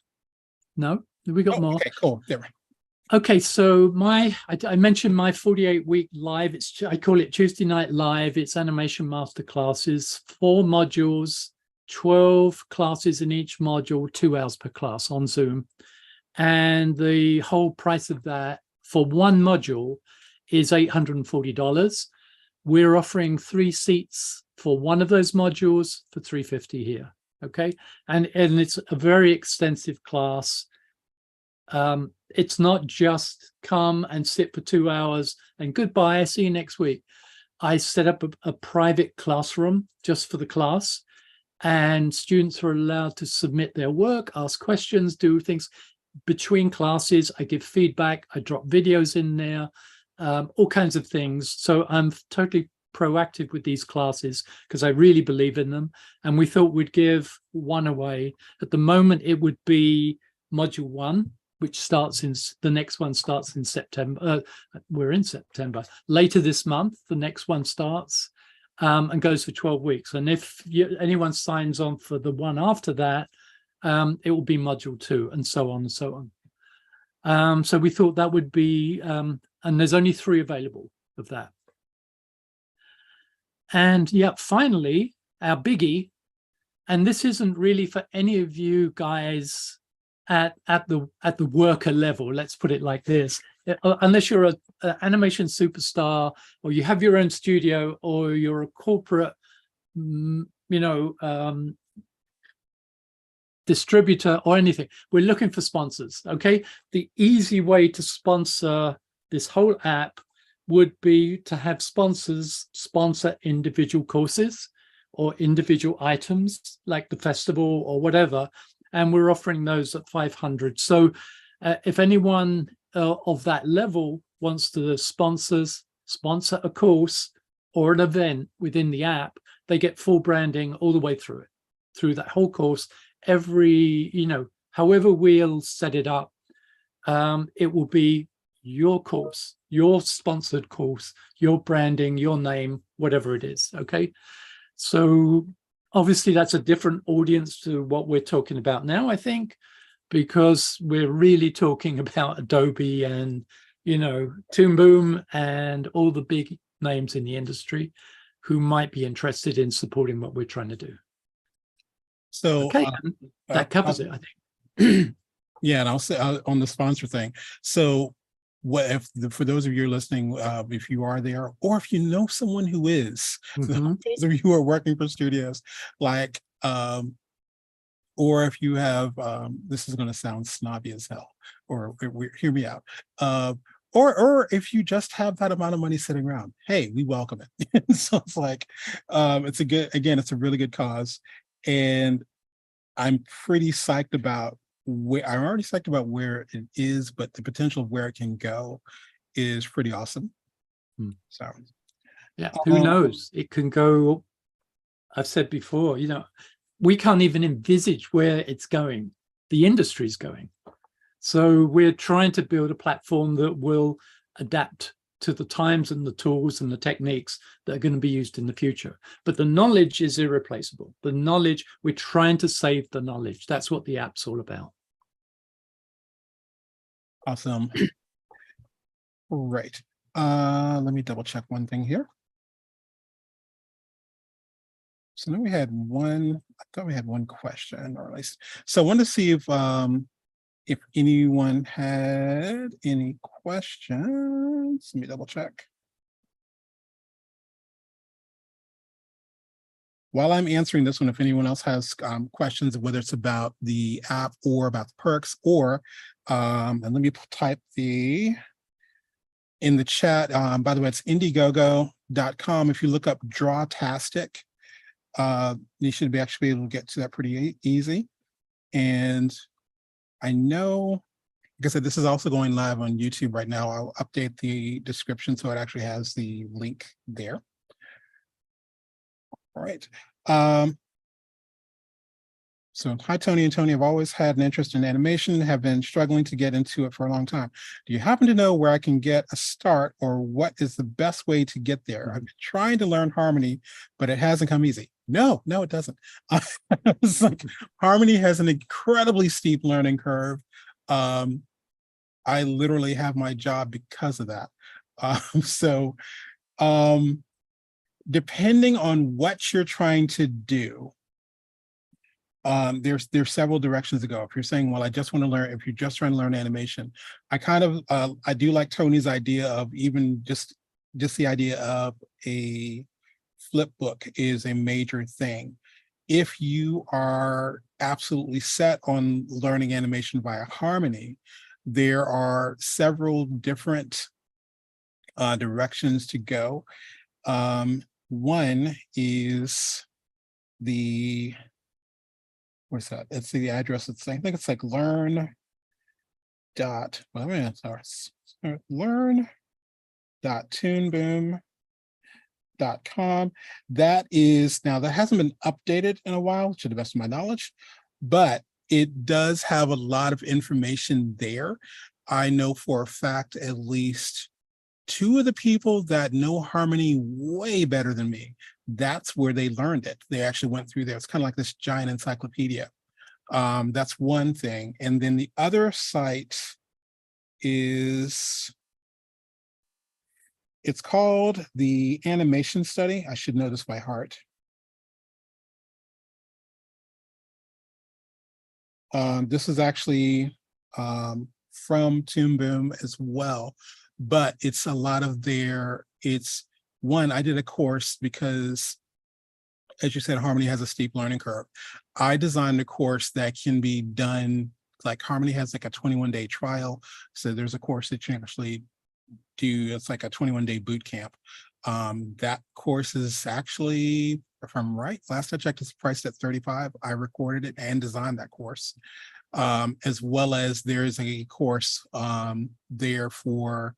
No, we got more. Okay, cool. There. Okay, so I mentioned my 48-week live. I call it Tuesday Night Live. It's animation masterclasses, 4 modules, 12 classes in each module, 2 hours per class on Zoom. And the whole price of that for one module is $840. We're offering 3 seats for one of those modules for $350 here. Okay, and it's a very extensive class. It's not just come and sit for 2 hours and goodbye, see you next week. I set up a private classroom just for the class, and students are allowed to submit their work, ask questions, do things between classes. I give feedback, I drop videos in there, all kinds of things. So I'm totally proactive with these classes because I really believe in them. And we thought we'd give one away. At the moment, it would be module 1, which starts in, the next one starts in September. We're in September. Later this month, the next one starts and goes for 12 weeks. And if anyone signs on for the one after that, it will be module 2, and so on and so on. So we thought that would be, and there's only 3 available of that. And yeah, finally, our biggie, and this isn't really for any of you guys at the worker level, let's put it like this. unless you're an animation superstar, or you have your own studio, or you're a corporate, distributor or anything. We're looking for sponsors. Okay, the easy way to sponsor this whole app would be to have sponsors sponsor individual courses or individual items like the festival or whatever, and we're offering those at 500. So if anyone of that level wants to sponsor a course or an event within the app, they get full branding all the way through it, through that whole course. Every, however we'll set it up, it will be your course, your sponsored course, your branding, your name, whatever it is. Okay, so obviously that's a different audience to what we're talking about now, I think, because we're really talking about Adobe and Toon Boom and all the big names in the industry who might be interested in supporting what we're trying to do. So okay, that covers it, I think. Yeah, and I'll say on the sponsor thing. So what if for those of you listening, if you are there, or if you know someone who is, those of you who are working for studios, like, or if you have, this is going to sound snobby as hell, or hear me out, or if you just have that amount of money sitting around, hey, we welcome it. So it's like, it's a really good cause, and I'm pretty psyched about I'm already psyched about where it is, but the potential of where it can go is pretty awesome. So yeah, who knows? It can go. I've said before, we can't even envisage where it's going. The industry's going. So we're trying to build a platform that will adapt to the times and the tools and the techniques that are going to be used in the future. But the knowledge is irreplaceable. The knowledge, we're trying to save the knowledge. That's what the app's all about. Awesome. Right. Let me double check one thing here. So then we had I thought we had one question, or at least, so I wanted to see if anyone had any questions. Let me double check. While I'm answering this one, if anyone else has questions, whether it's about the app or about the perks, or and let me type in the chat. By the way, it's Indiegogo.com. If you look up Drawtastic, you should be actually able to get to that pretty easy. And I know, like I said, this is also going live on YouTube right now. I'll update the description so it actually has the link there. All right. So hi, Tony and Tony. I've always had an interest in animation, have been struggling to get into it for a long time. Do you happen to know where I can get a start, or what is the best way to get there? I've been trying to learn Harmony, but it hasn't come easy. No, it doesn't. It's like Harmony has an incredibly steep learning curve. I literally have my job because of that. Depending on what you're trying to do, there's several directions to go. If you're saying, well, I just want to learn, if you're just trying to learn animation, I do like Tony's idea of even just the idea of a flip book is a major thing. If you are absolutely set on learning animation via Harmony, there are several different directions to go. One is where's that? It's the address. I think it's like learn.toonboom.com. That hasn't been updated in a while, to the best of my knowledge, but it does have a lot of information there. I know for a fact at least two of the people that know Harmony way better than me, that's where they learned it. They actually went through there. It's kind of like this giant encyclopedia. That's one thing. And then the other site it's called the Animation Study. I should know this by heart. This is actually from Toon Boom as well, but it's a lot of it's one, I did a course because, as you said, Harmony has a steep learning curve. I designed a course that can be done, like Harmony has like a 21-day trial. So there's a course that you actually do, it's like a 21-day boot camp. That course is actually, if I'm right, last I checked, it's priced at $35. I recorded it and designed that course. As well as there's a course there for,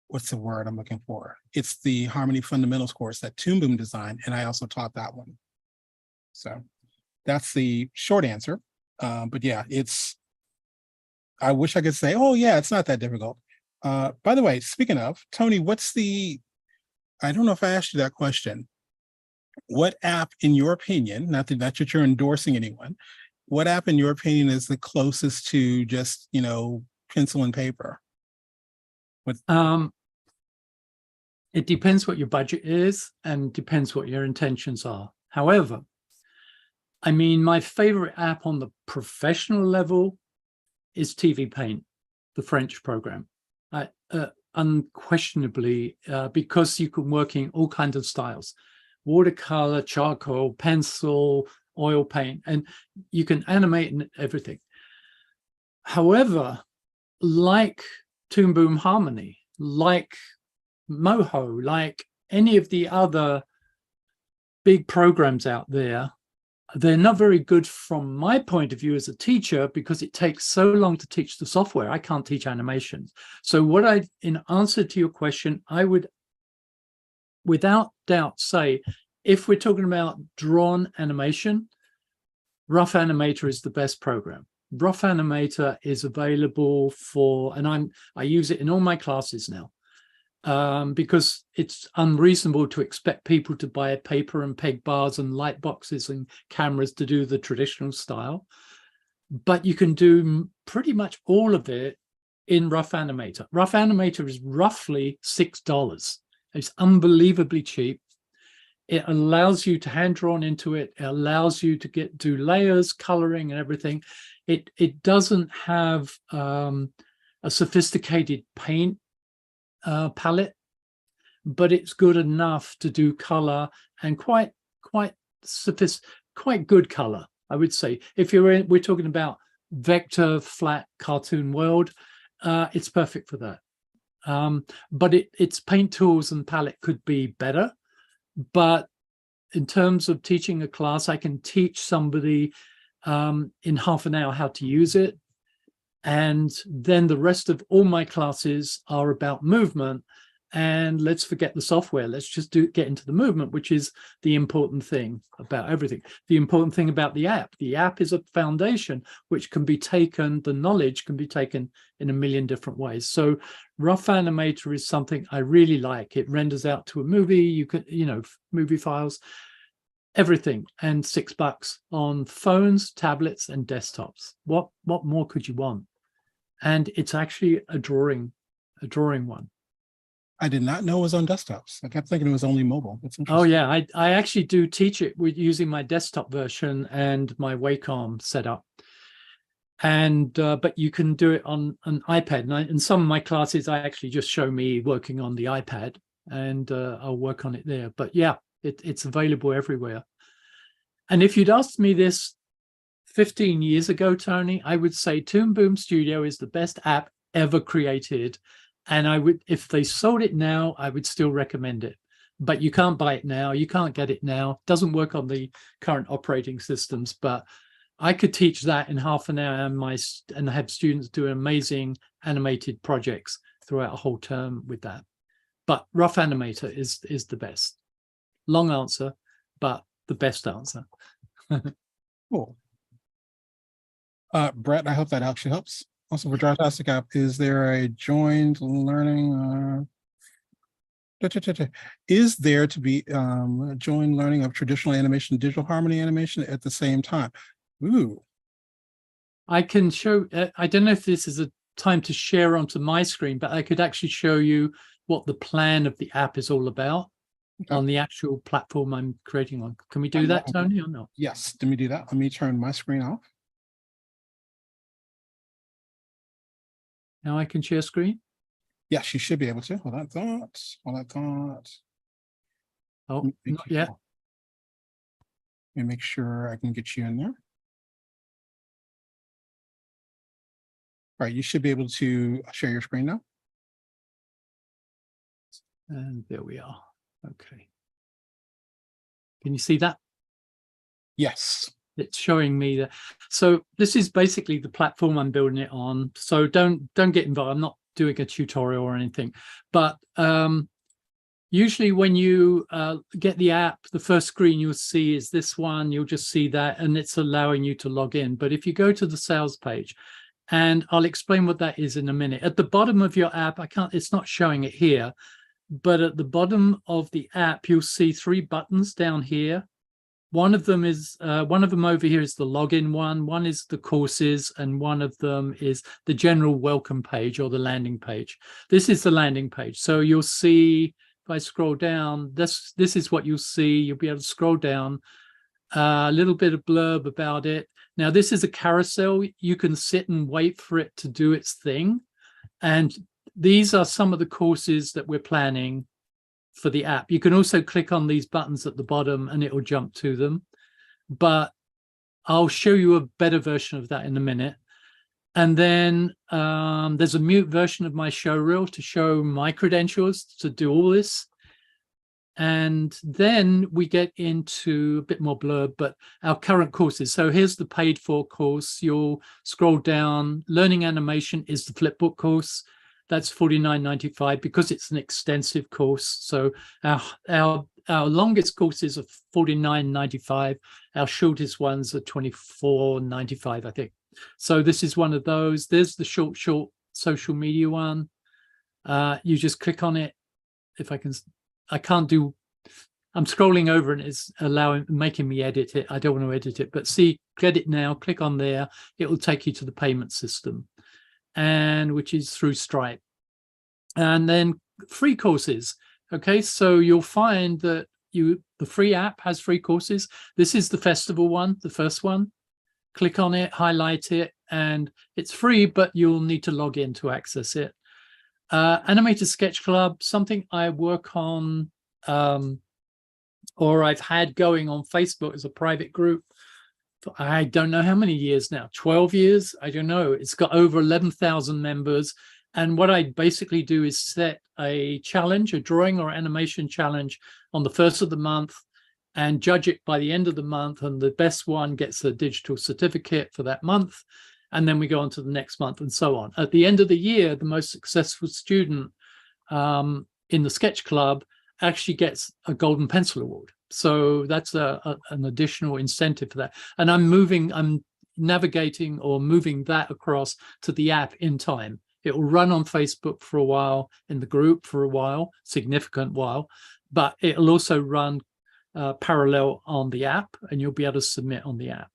what's the word I'm looking for? It's the Harmony Fundamentals course that Toon Boom designed, and I also taught that one. So that's the short answer. But yeah, I wish I could say, oh yeah, it's not that difficult. By the way, speaking of, Tony, I don't know if I asked you that question. What app, in your opinion, not that you're endorsing anyone, what app, in your opinion, is the closest to just, pencil and paper? It depends what your budget is and depends what your intentions are. However, I mean, my favorite app on the professional level is TV Paint, the French program. Unquestionably, because you can work in all kinds of styles: watercolor, charcoal, pencil, oil paint, and you can animate and everything. However, like Toon Boom Harmony, like Moho, like any of the other big programs out there, they're not very good from my point of view as a teacher, because it takes so long to teach the software. I can't teach animations. So in answer to your question, I would without doubt say, if we're talking about drawn animation, Rough Animator is the best program. Rough Animator is available for, and I use it in all my classes now, because it's unreasonable to expect people to buy paper and peg bars and light boxes and cameras to do the traditional style. But you can do pretty much all of it in Rough Animator. Rough Animator is roughly $6. It's unbelievably cheap. It allows you to hand drawn into it. It allows you to do layers, coloring, and everything. It doesn't have a sophisticated paint palette, but it's good enough to do color, and quite good color, I would say. If we're talking about vector flat cartoon world, it's perfect for that. But its paint tools and palette could be better. But in terms of teaching a class, I can teach somebody in half an hour how to use it. And then the rest of all my classes are about movement. And let's forget the software. Let's just get into the movement, which is the important thing about everything. The important thing about the app. The app is a foundation which can be taken, the knowledge can be taken in a million different ways. So Rough Animator is something I really like. It renders out to a movie. You can, movie files, everything, and $6 on phones, tablets, and desktops. What more could you want? And it's actually a drawing one. I did not know it was on desktops. I kept thinking it was only mobile. That's interesting. Oh yeah, I actually do teach it with using my desktop version and my Wacom setup. And but you can do it on an iPad. And in some of my classes, I actually just show me working on the iPad, and I'll work on it there. But yeah, it's available everywhere. And if you'd asked me this 15 years ago, Tony, I would say Toon Boom Studio is the best app ever created. And I would, if they sold it now, I would still recommend it. But you can't buy it now. You can't get it now. It doesn't work on the current operating systems. But I could teach that in half an hour and have students do amazing animated projects throughout a whole term with that. But Rough Animator is the best. Long answer, but the best answer. Cool. Brett, I hope that actually helps. Also, for Drawtastic app, is there a joined learning? Is there to be joined learning of traditional animation and digital harmony animation at the same time? Ooh. I can show, I don't know if this is a time to share onto my screen, but I could actually show you what the plan of the app is all about on the actual platform I'm creating on. Can we do that, Tony, or not? Yes, let me do that. Let me turn my screen off. Now I can share screen. Yes, you should be able to. Hold on, thought. Hold on, thought. Oh, not yet. Let me make sure I can get you in there. All right, you should be able to share your screen now. And there we are. Okay. Can you see that? Yes. It's showing me that. So this is basically the platform I'm building it on. So don't get involved. I'm not doing a tutorial or anything. But usually when you get the app, the first screen you'll see is this one. You'll just see that, and it's allowing you to log in. But if you go to the sales page, and I'll explain what that is in a minute. At the bottom of your app, it's not showing it here, but at the bottom of the app, you'll see 3 buttons down here. One of them over here is the login one is the courses, and one of them is the general welcome page or the landing page. This is the landing page. So you'll see, if I scroll down, this is what you'll see. You'll be able to scroll down, a little bit of blurb about it. Now, this is a carousel. You can sit and wait for it to do its thing. And these are some of the courses that we're planning for the app. You can also click on these buttons at the bottom and it will jump to them. But I'll show you a better version of that in a minute. And then there's a mute version of my show reel to show my credentials to do all this. And then we get into a bit more blurb, but our current courses. So here's the paid for course. You'll scroll down. Learning animation is the flipbook course. That's $49.95 because it's an extensive course. So our longest courses are $49.95. Our shortest ones are $24.95, I think. So this is one of those. There's the short social media one. You just click on it. If I can, I'm scrolling over and it's making me edit it. I don't want to edit it, but see, get it now, click on there. It will take you to the payment system, and which is through Stripe. And then free courses. Okay, so you'll find that the free app has free courses. This is the festival one, the first one. Click on it, highlight it, and it's free, but you'll need to log in to access it. Animated Sketch Club, something I work on, or I've had going on Facebook as a private group for I don't know how many years now, 12 years, I don't know. It's got over 11,000 members. And what I basically do is set a challenge, a drawing or animation challenge on the first of the month, and judge it by the end of the month. And the best one gets a digital certificate for that month. And then we go on to the next month and so on. At the end of the year, the most successful student in the Sketch Club actually gets a Golden Pencil Award. So that's an additional incentive for that. And I'm navigating or moving that across to the app in time. It will run on Facebook for a while, in the group for a while, significant while, but it'll also run parallel on the app, and you'll be able to submit on the app.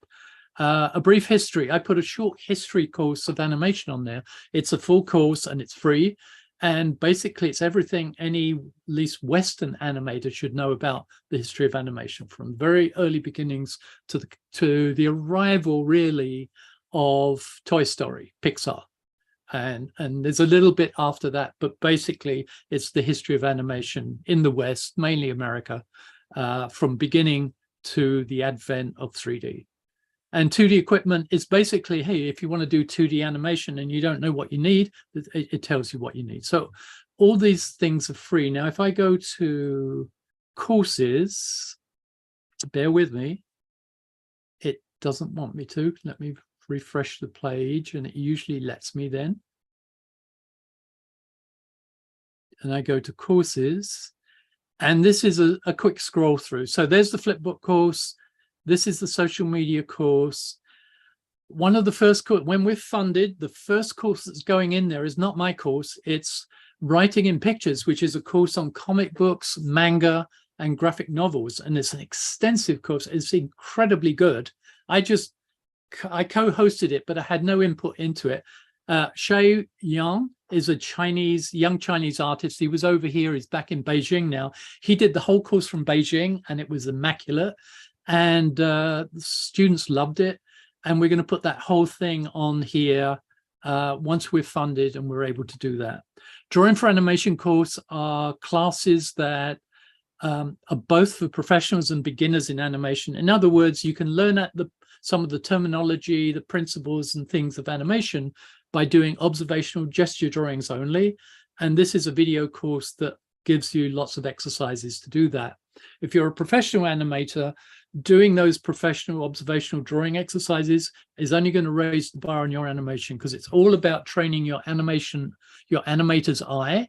A brief history. I put a short history course of animation on there. It's a full course and it's free. And basically it's everything any, at least Western animator should know about the history of animation, from very early beginnings to the arrival really of Toy Story, Pixar. And there's a little bit after that, but basically it's the history of animation in the West, mainly America, from beginning to the advent of 3D. And 2D equipment is basically, hey, if you want to do 2D animation and you don't know what you need, it tells you what you need. So all these things are free. Now, if I go to courses, bear with me, it doesn't want me to. Let me refresh the page, and it usually lets me then. And I go to courses, and this is a quick scroll through. So there's the flipbook course. This is the social media course. One of the first, when we're funded, the first course that's going in there is not my course. It's Writing in Pictures, which is a course on comic books, manga, and graphic novels. And it's an extensive course. It's incredibly good. I co-hosted it, but I had no input into it. Shay Yang is a young Chinese artist. He was over here. He's back in Beijing now. He did the whole course from Beijing, and it was immaculate. And the students loved it. And we're going to put that whole thing on here once we're funded and we're able to do that. Drawing for Animation course are classes that are both for professionals and beginners in animation. In other words, you can learn at some of the terminology, the principles and things of animation by doing observational gesture drawings only. And this is a video course that gives you lots of exercises to do that. If you're a professional animator, doing those professional observational drawing exercises is only going to raise the bar on your animation, because it's all about training your animation, your animator's eye,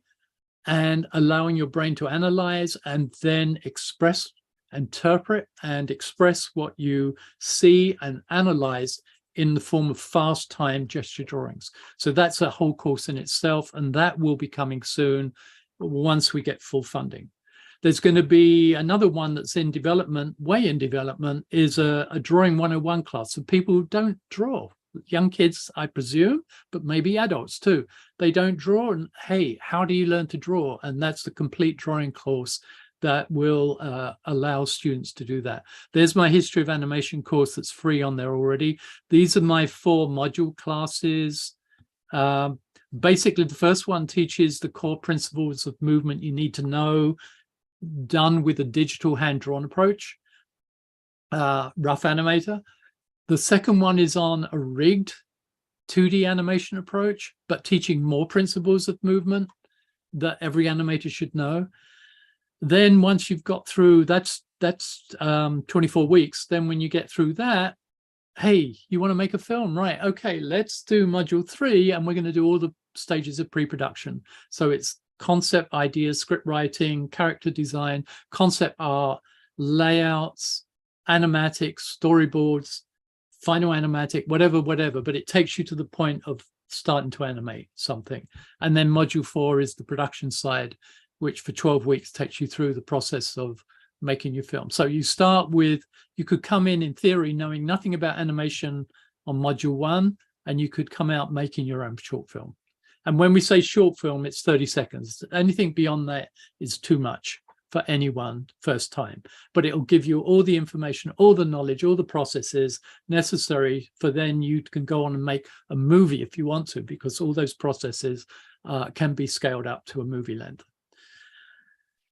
and allowing your brain to analyze and then express, interpret and express what you see and analyze in the form of fast time gesture drawings. So that's a whole course in itself, and that will be coming soon once we get full funding. There's going to be another one that's in development, way in development, is a drawing 101 class for people who don't draw. Young kids, I presume, but maybe adults too. They don't draw, and hey, how do you learn to draw? And that's the complete drawing course that will allow students to do that. There's my history of animation course that's free on there already. These are my 4 module classes. Basically, the first one teaches the core principles of movement you need to know, done with a digital hand-drawn approach, rough animator. The second one is on a rigged 2D animation approach, but teaching more principles of movement that every animator should know. Then once you've got through, that's 24 weeks. Then when you get through that, hey, you want to make a film, right? Okay, let's do module 3, and we're going to do all the stages of pre-production. So it's concept, ideas, script writing, character design, concept art, layouts, animatics, storyboards, final animatic, whatever, but it takes you to the point of starting to animate something. And then module 4 is the production side, which for 12 weeks takes you through the process of making your film. So you start with, you could come in theory, knowing nothing about animation on module 1, and you could come out making your own short film. And when we say short film, it's 30 seconds. Anything beyond that is too much for anyone first time, but it'll give you all the information, all the knowledge, all the processes necessary for then you can go on and make a movie if you want to, because all those processes can be scaled up to a movie length.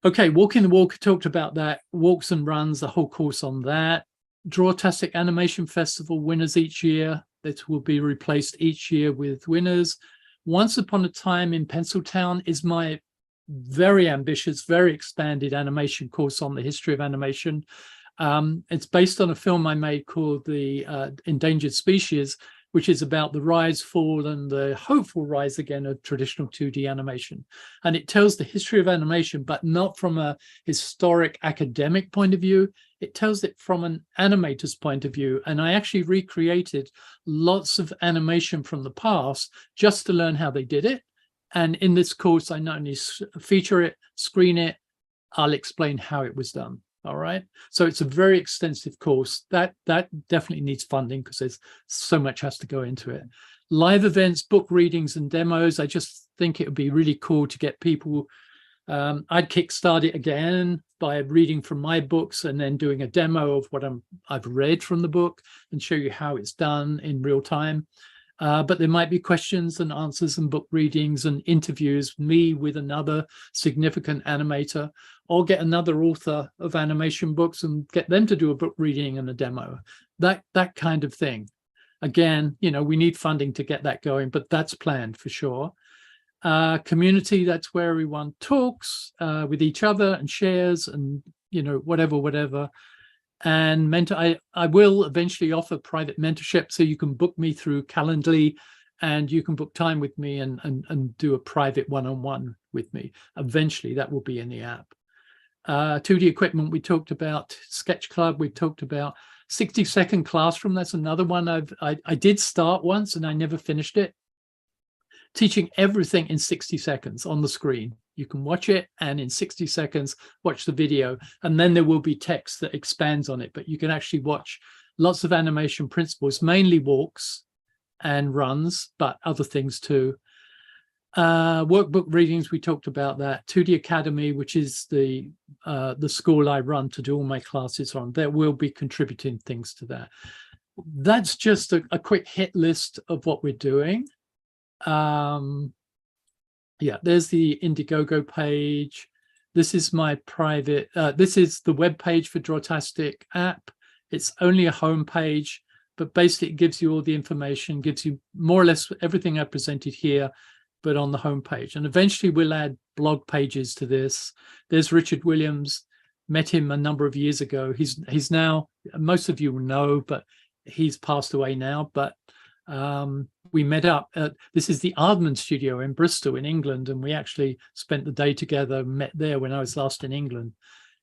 Okay, Walking the Walk, talked about that. Walks and runs, the whole course on that. Drawtastic Animation Festival winners each year. That will be replaced each year with winners. Once Upon a Time in Penciltown is my very ambitious, very expanded animation course on the history of animation. It's based on a film I made called The Endangered Species, which is about the rise, fall, and the hopeful rise again of traditional 2D animation. And it tells the history of animation, but not from a historic academic point of view. It tells it from an animator's point of view. And I actually recreated lots of animation from the past just to learn how they did it. And in this course, I not only feature it, screen it, I'll explain how it was done. All right. So it's a very extensive course that definitely needs funding because there's so much has to go into it. Live events, book readings and demos. I just think it would be really cool to get people. I'd kickstart it again by reading from my books and then doing a demo of what I've read from the book and show you how it's done in real time. But there might be questions and answers and book readings and interviews, me with another significant animator, or get another author of animation books and get them to do a book reading and a demo, that kind of thing. Again, you know, we need funding to get that going, but that's planned for sure. Community, that's where everyone talks with each other and shares and, you know, whatever. And mentor, I will eventually offer private mentorship, so you can book me through Calendly and you can book time with me and do a private one-on-one with me. Eventually that will be in the app. 2D equipment we talked about, Sketch Club we talked about, 60-second classroom, that's another one I did start once and I never finished it. Teaching everything in 60 seconds on the screen. You can watch it and in 60 seconds watch the video, and then there will be text that expands on it, but you can actually watch lots of animation principles, mainly walks and runs, but other things too. Workbook readings, we talked about that. 2D Academy, which is the school I run to do all my classes on, there will be contributing things to that. That's just a quick hit list of what we're doing. Yeah, there's the Indiegogo page. This is my private, this is the web page for Drawtastic app. It's only a home page, but basically it gives you all the information, gives you more or less everything I presented here, but on the home page. And eventually we'll add blog pages to this. There's Richard Williams. Met him a number of years ago. He's now, most of you will know, but he's passed away now. But we met up. This is the Aardman studio in Bristol in England, and we actually spent the day together, met there when I was last in England,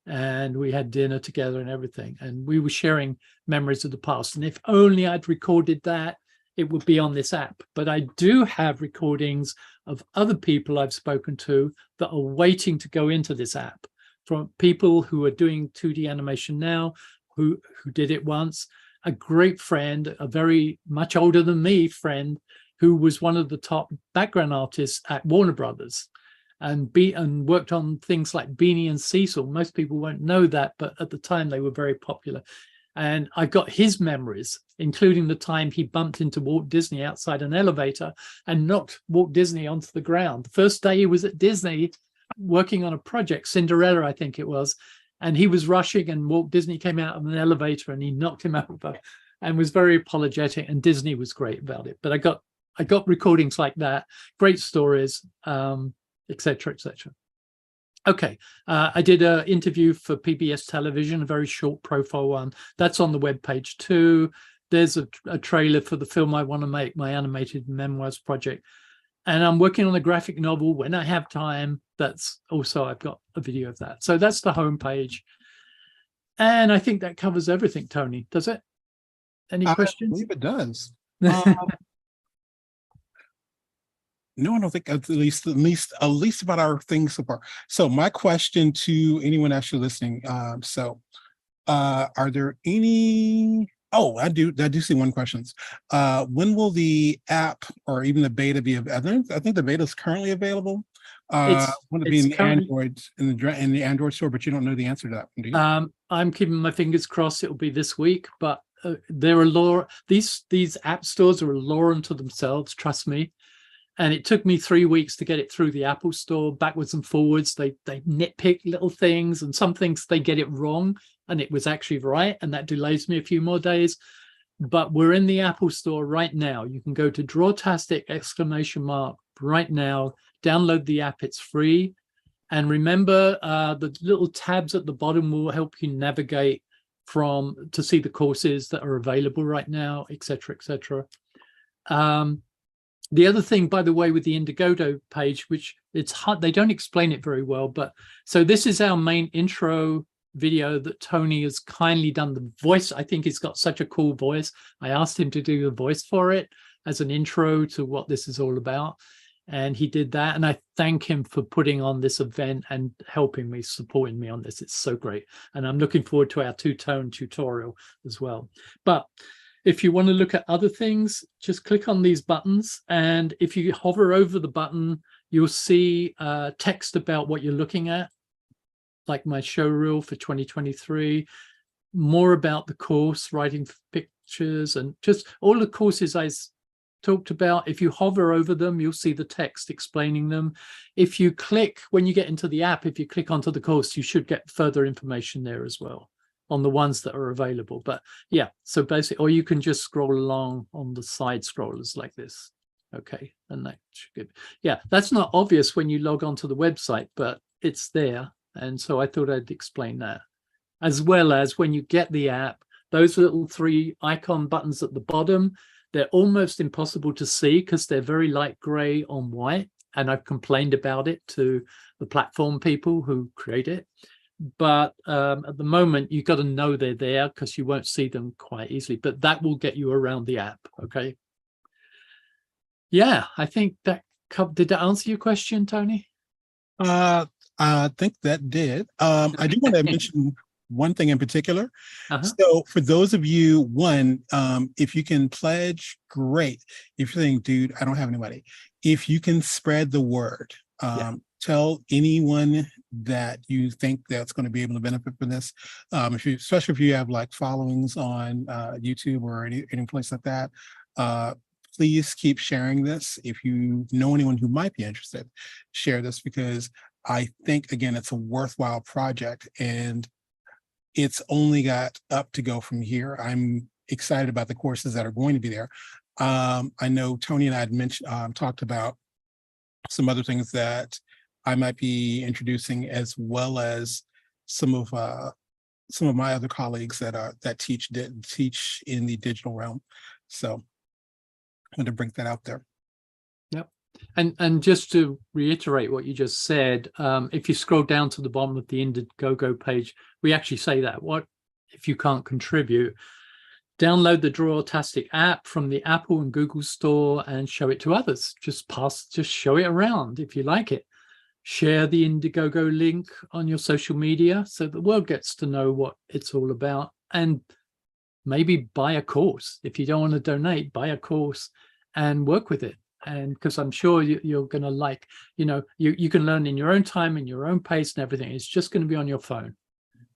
and we had dinner together and everything, and we were sharing memories of the past. And if only I'd recorded that, it would be on this app. But I do have recordings of other people I've spoken to that are waiting to go into this app, from people who are doing 2D animation now, who did it once. A great friend, a very much older than me friend, who was one of the top background artists at Warner Brothers, and worked on things like Beanie and Cecil. Most people won't know that, but at the time they were very popular. And I got his memories, including the time he bumped into Walt Disney outside an elevator and knocked Walt Disney onto the ground. The first day he was at Disney working on a project, Cinderella, I think it was, and he was rushing, and Walt Disney came out of an elevator and he knocked him over and was very apologetic, and Disney was great about it. But I got recordings like that, great stories, etc., etc. Okay, I did an interview for PBS television, a very short profile one. That's on the webpage too. There's a trailer for the film I want to make, my animated memoirs project. And I'm working on a graphic novel when I have time. That's also, I've got a video of that. So that's the homepage. And I think that covers everything, Tony. Does it? Any questions? I believe it does. No, I don't think, at least about our things so far. So my question to anyone actually listening, are there any, I do see one question. When will the app or even the beta be available? I think the beta is currently available. Want to be in the Android, in the Android store, but you don't know the answer to that one, do you? I'm keeping my fingers crossed it'll be this week, but there are these app stores are a law unto themselves, trust me. And it took me 3 weeks to get it through the Apple store, backwards and forwards. They nitpick little things, and some things they get it wrong, and it was actually right, and that delays me a few more days. But we're in the Apple store right now. You can go to Drawtastic right now, download the app, it's free. And remember, the little tabs at the bottom will help you navigate to see the courses that are available right now, etc., etc. The other thing, by the way, with the Indiegogo page, which it's hard, they don't explain it very well, but so this is our main intro video that Tony has kindly done the voice. I think he's got such a cool voice. I asked him to do the voice for it as an intro to what this is all about. And he did that. And I thank him for putting on this event and helping me, supporting me on this. It's so great. And I'm looking forward to our two-tone tutorial as well. But if you want to look at other things, just click on these buttons. And if you hover over the button, you'll see text about what you're looking at, like my show reel for 2023, more about the course, writing pictures, and just all the courses I talked about. If you hover over them, you'll see the text explaining them. If you click, when you get into the app, if you click onto the course, you should get further information there as well on the ones that are available. But yeah, so basically, or you can just scroll along on the side scrollers like this. Okay, and that should good. Yeah, that's not obvious when you log onto the website, but it's there. And so I thought I'd explain that. As well as when you get the app, those little 3 icon buttons at the bottom, they're almost impossible to see because they're very light gray on white. And I've complained about it to the platform people who create it. But at the moment, you've got to know they're there because you won't see them quite easily. But that will get you around the app. Okay. Yeah, I think that did that answer your question, Tony? I think that did. I do want to mention one thing in particular. So for those of you, if you can pledge, great. If you're saying, dude, I don't have anybody. If you can spread the word, tell anyone that you think that's going to be able to benefit from this. Especially if you have like followings on YouTube or any place like that. please keep sharing this. If you know anyone who might be interested, share this, because I think, again, it's a worthwhile project and it's only got up to go from here. I'm excited about the courses that are going to be there. I know Tony and I had mentioned, talked about some other things that I might be introducing, as well as some of my other colleagues that teach in the digital realm. So I'm going to bring that out there. Yep. And just to reiterate what you just said, if you scroll down to the bottom of the Indiegogo page, we actually say that what if you can't contribute, download the Drawtastic app from the Apple and Google store and show it to others. Just show it around if you like it. Share the Indiegogo link on your social media so the world gets to know what it's all about. And maybe buy a course. If you don't want to donate, buy a course and work with it. And because I'm sure you're going to like, you can learn in your own time, in your own pace and everything. It's just going to be on your phone.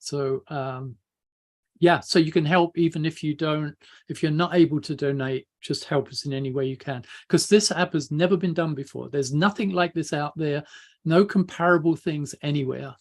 So yeah, so you can help even if you're not able to donate, just help us in any way you can. Because this app has never been done before. There's nothing like this out there, no comparable things anywhere.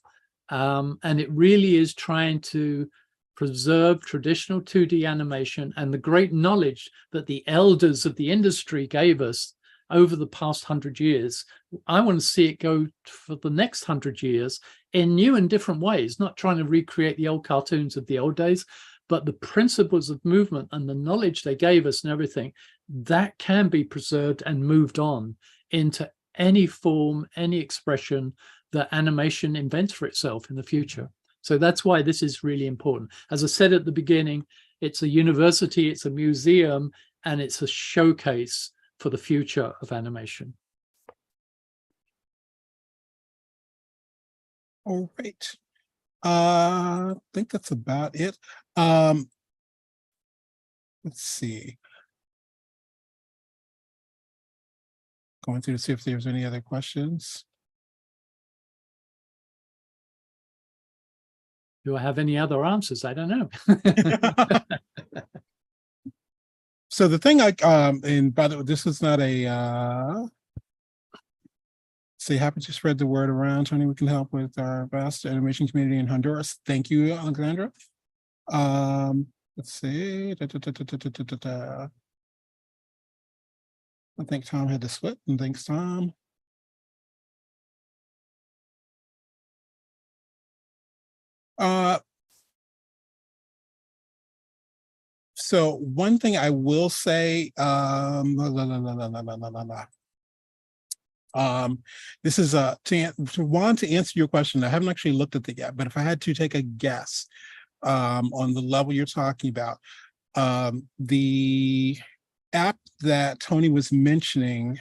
And it really is trying to preserve traditional 2D animation and the great knowledge that the elders of the industry gave us over the past 100 years. I want to see it go for the next 100 years in new and different ways, not trying to recreate the old cartoons of the old days, but the principles of movement and the knowledge they gave us and everything, that can be preserved and moved on into any form, any expression that animation invents for itself in the future. So that's why this is really important. As I said at the beginning, it's a university, it's a museum, and it's a showcase for the future of animation. All right. I think that's about it. Let's see. Going through to see if there's any other questions. Do I have any other answers? I don't know. So the thing and by the way, this is not a, say happy to spread the word around. Tony, we can help with our vast animation community in Honduras. Thank you, Alexandra. Let's see. I think Tom had to split, and thanks, Tom. So one thing I will say, this is to answer your question. I haven't actually looked at it yet, but if I had to take a guess on the level you're talking about, the app that Tony was mentioning,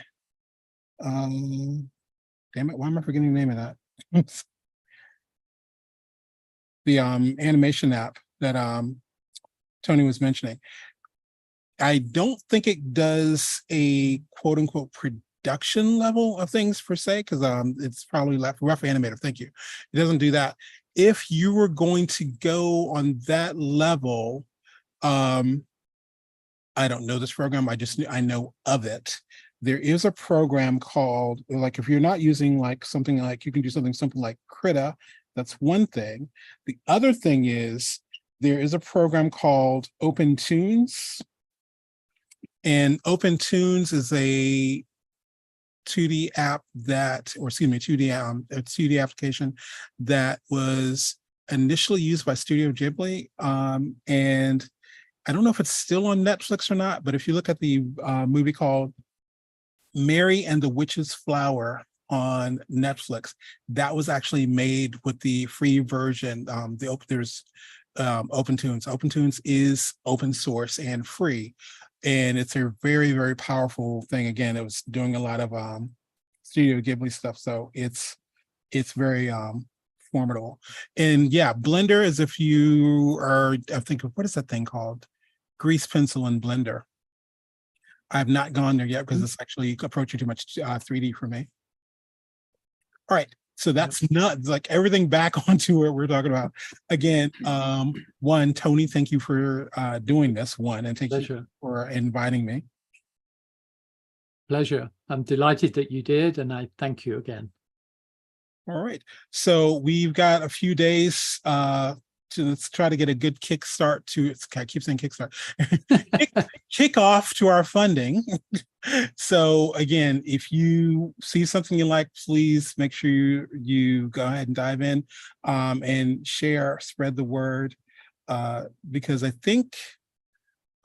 damn it, why am I forgetting the name of that? The animation app that Tony was mentioning. I don't think it does a quote unquote production level of things per se, because it's probably rough animator. Thank you. It doesn't do that. If you were going to go on that level, I don't know this program. I know of it. There is a program called, like, if you're not using like something like, you can do something simple like Krita. That's one thing. The other thing is there is a program called OpenTunes, and OpenTunes is a 2D app that, or excuse me, 2D application that was initially used by Studio Ghibli, and I don't know if it's still on Netflix or not, but if you look at the movie called Mary and the Witch's Flower on Netflix, that was actually made with the free version. There's OpenTunes. OpenTunes is open source and free, and it's a very, very powerful thing. Again, it was doing a lot of Studio Ghibli stuff, so it's very formidable. And yeah, Blender is, if you are, I think, what is that thing called? Grease Pencil and Blender. I've not gone there yet because it's actually approaching too much 3D for me. All right, so that's not like everything back onto what we're talking about. Again, one, Tony, thank you for doing this one, and thank you for inviting me. Pleasure. I'm delighted that you did, and I thank you again. All right. So we've got a few days to let's try to get a good kickstart to I keep saying kickstart. kick off to our funding. So again, if you see something you like, please make sure you go ahead and dive in and share, spread the word, because I think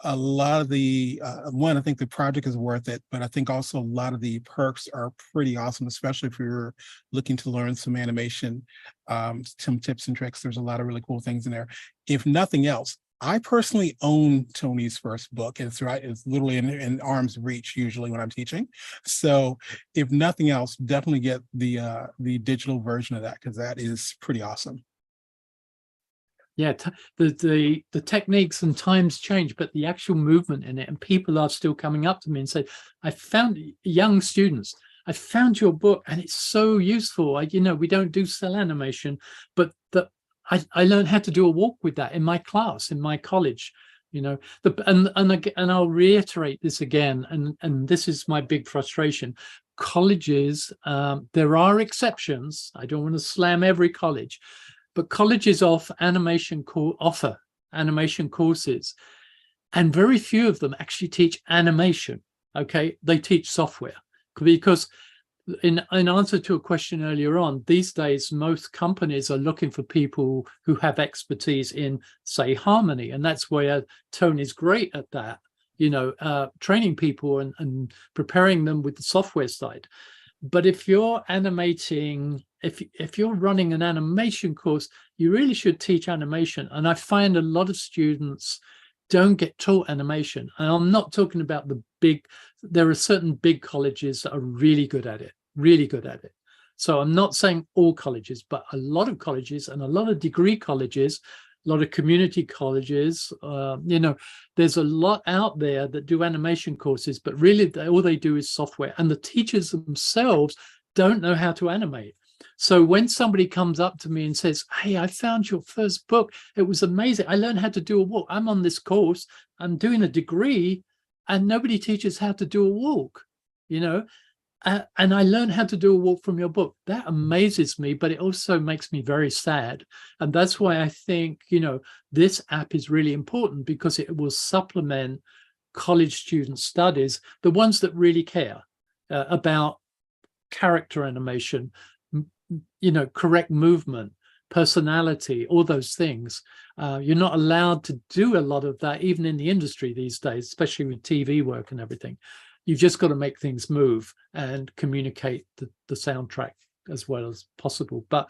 a lot of the I think the project is worth it, but I think also a lot of the perks are pretty awesome, especially if you're looking to learn some animation, some tips and tricks. There's a lot of really cool things in there. If nothing else, I personally own Tony's first book, and it's literally in arm's reach usually when I'm teaching. So if nothing else, definitely get the digital version of that, because that is pretty awesome. Yeah, the techniques and times change, but the actual movement in it, and people are still coming up to me and say, I found, young students, I found your book and it's so useful. We don't do cell animation, but I learned how to do a walk with that in my class, in my college, and I'll reiterate this again, and this is my big frustration. Colleges, there are exceptions. I don't want to slam every college, but colleges offer animation courses, and very few of them actually teach animation. Okay, they teach software, because in answer to a question earlier on, these days most companies are looking for people who have expertise in, say, Harmony, and that's where Tony's great at that. Training people and preparing them with the software side. But if you're animating, if you're running an animation course, you really should teach animation. And I find a lot of students don't get taught animation. And I'm not talking about there are certain big colleges that are really good at it. So I'm not saying all colleges, but a lot of colleges and a lot of degree colleges, a lot of community colleges, there's a lot out there that do animation courses, but really all they do is software, and the teachers themselves don't know how to animate. So when somebody comes up to me and says, hey, I found your first book, it was amazing, I learned how to do a walk, I'm on this course, I'm doing a degree, and nobody teaches how to do a walk, and I learned how to do a walk from your book. That amazes me, but it also makes me very sad. And that's why I think, this app is really important, because it will supplement college student studies, the ones that really care about character animation, correct movement, personality, all those things. You're not allowed to do a lot of that, even in the industry these days, especially with TV work and everything. You've just got to make things move and communicate the soundtrack as well as possible. But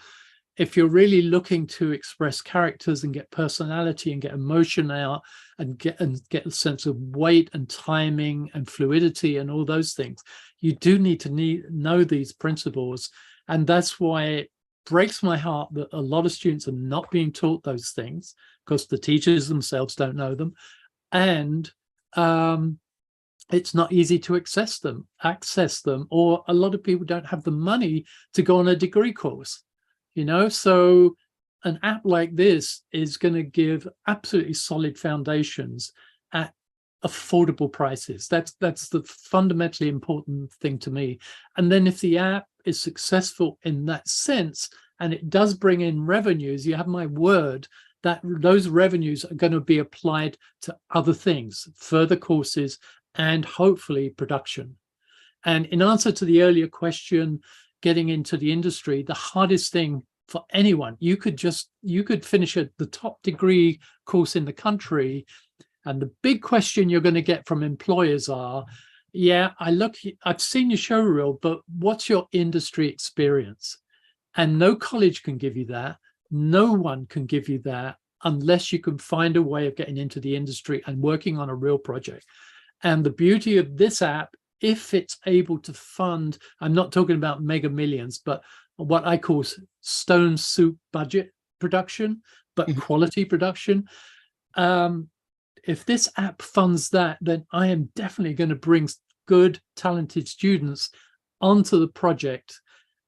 if you're really looking to express characters and get personality and get emotion out and get a sense of weight and timing and fluidity and all those things, you do need to know these principles. And that's why it breaks my heart that a lot of students are not being taught those things, because the teachers themselves don't know them. And it's not easy to access them, or a lot of people don't have the money to go on a degree course, so an app like this is going to give absolutely solid foundations at affordable prices. That's the fundamentally important thing to me. And then if the app is successful in that sense, and it does bring in revenues, you have my word that those revenues are going to be applied to other things, further courses, and hopefully production. And in answer to the earlier question, getting into the industry, the hardest thing for anyone, you could finish the top degree course in the country, and the big question you're going to get from employers are, yeah, I've seen your show reel, but what's your industry experience? And no college can give you that. No one can give you that unless you can find a way of getting into the industry and working on a real project. And the beauty of this app, if it's able to fund, I'm not talking about mega millions, but what I call stone soup budget production, but quality production. If this app funds that, then I am definitely going to bring good, talented students onto the project,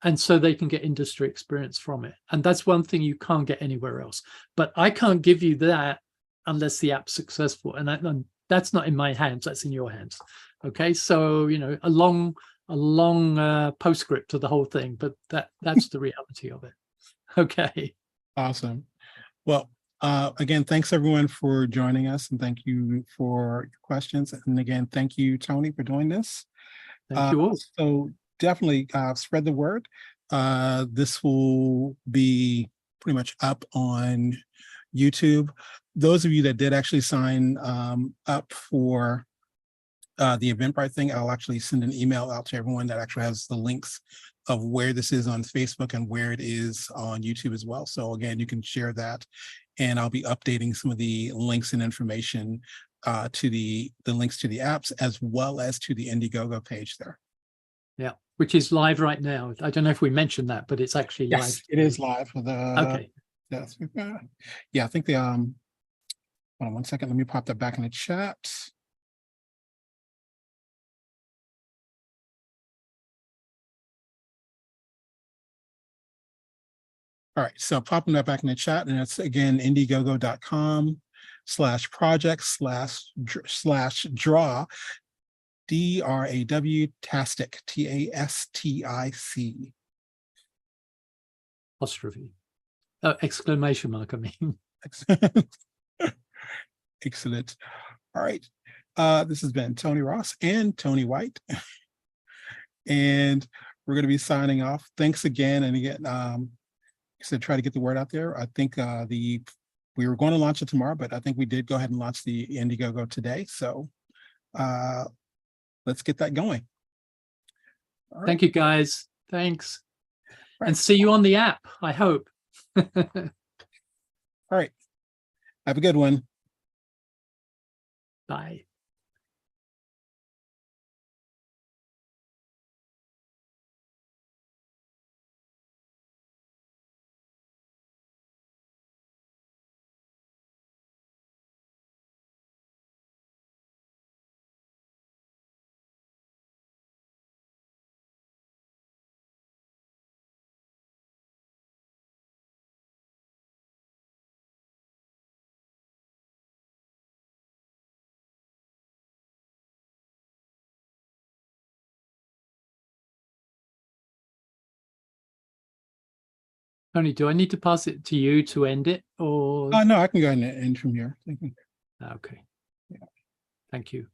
and so they can get industry experience from it. And that's one thing you can't get anywhere else. But I can't give you that unless the app's successful. And that's not in my hands, that's in your hands. Okay, so a long postscript to the whole thing, but that's the reality of it. Okay. Awesome. Well, again, thanks everyone for joining us, and thank you for your questions. And again, thank you, Tony, for doing this. Thank you all. So definitely spread the word. This will be pretty much up on YouTube. Those of you that did actually sign up for the Eventbrite thing, I'll actually send an email out to everyone that actually has the links of where this is on Facebook and where it is on YouTube as well. So again, you can share that, and I'll be updating some of the links and information to the links to the apps, as well as to the Indiegogo page there. Yeah, which is live right now. I don't know if we mentioned that, but it's actually live. Yes, it is live for the. Okay. Yes. Yeah, I think the hold on one second. Let me pop that back in the chat. All right, so popping that back in the chat, and it's again indiegogo.com/project/draw DRAW TASTIC. Apostrophe. Oh, exclamation mark, I mean. Excellent. All right. This has been Tony Ross and Tony White. And we're going to be signing off. Thanks again. And again, so try to get the word out there. I think we were going to launch it tomorrow, but I think we did go ahead and launch the Indiegogo today. So let's get that going. Right. Thank you, guys. Thanks. Right. And see you on the app, I hope. All right. Have a good one. Bye. Tony, do I need to pass it to you to end it, or? No, I can go ahead and end from here. Okay. Yeah. Thank you.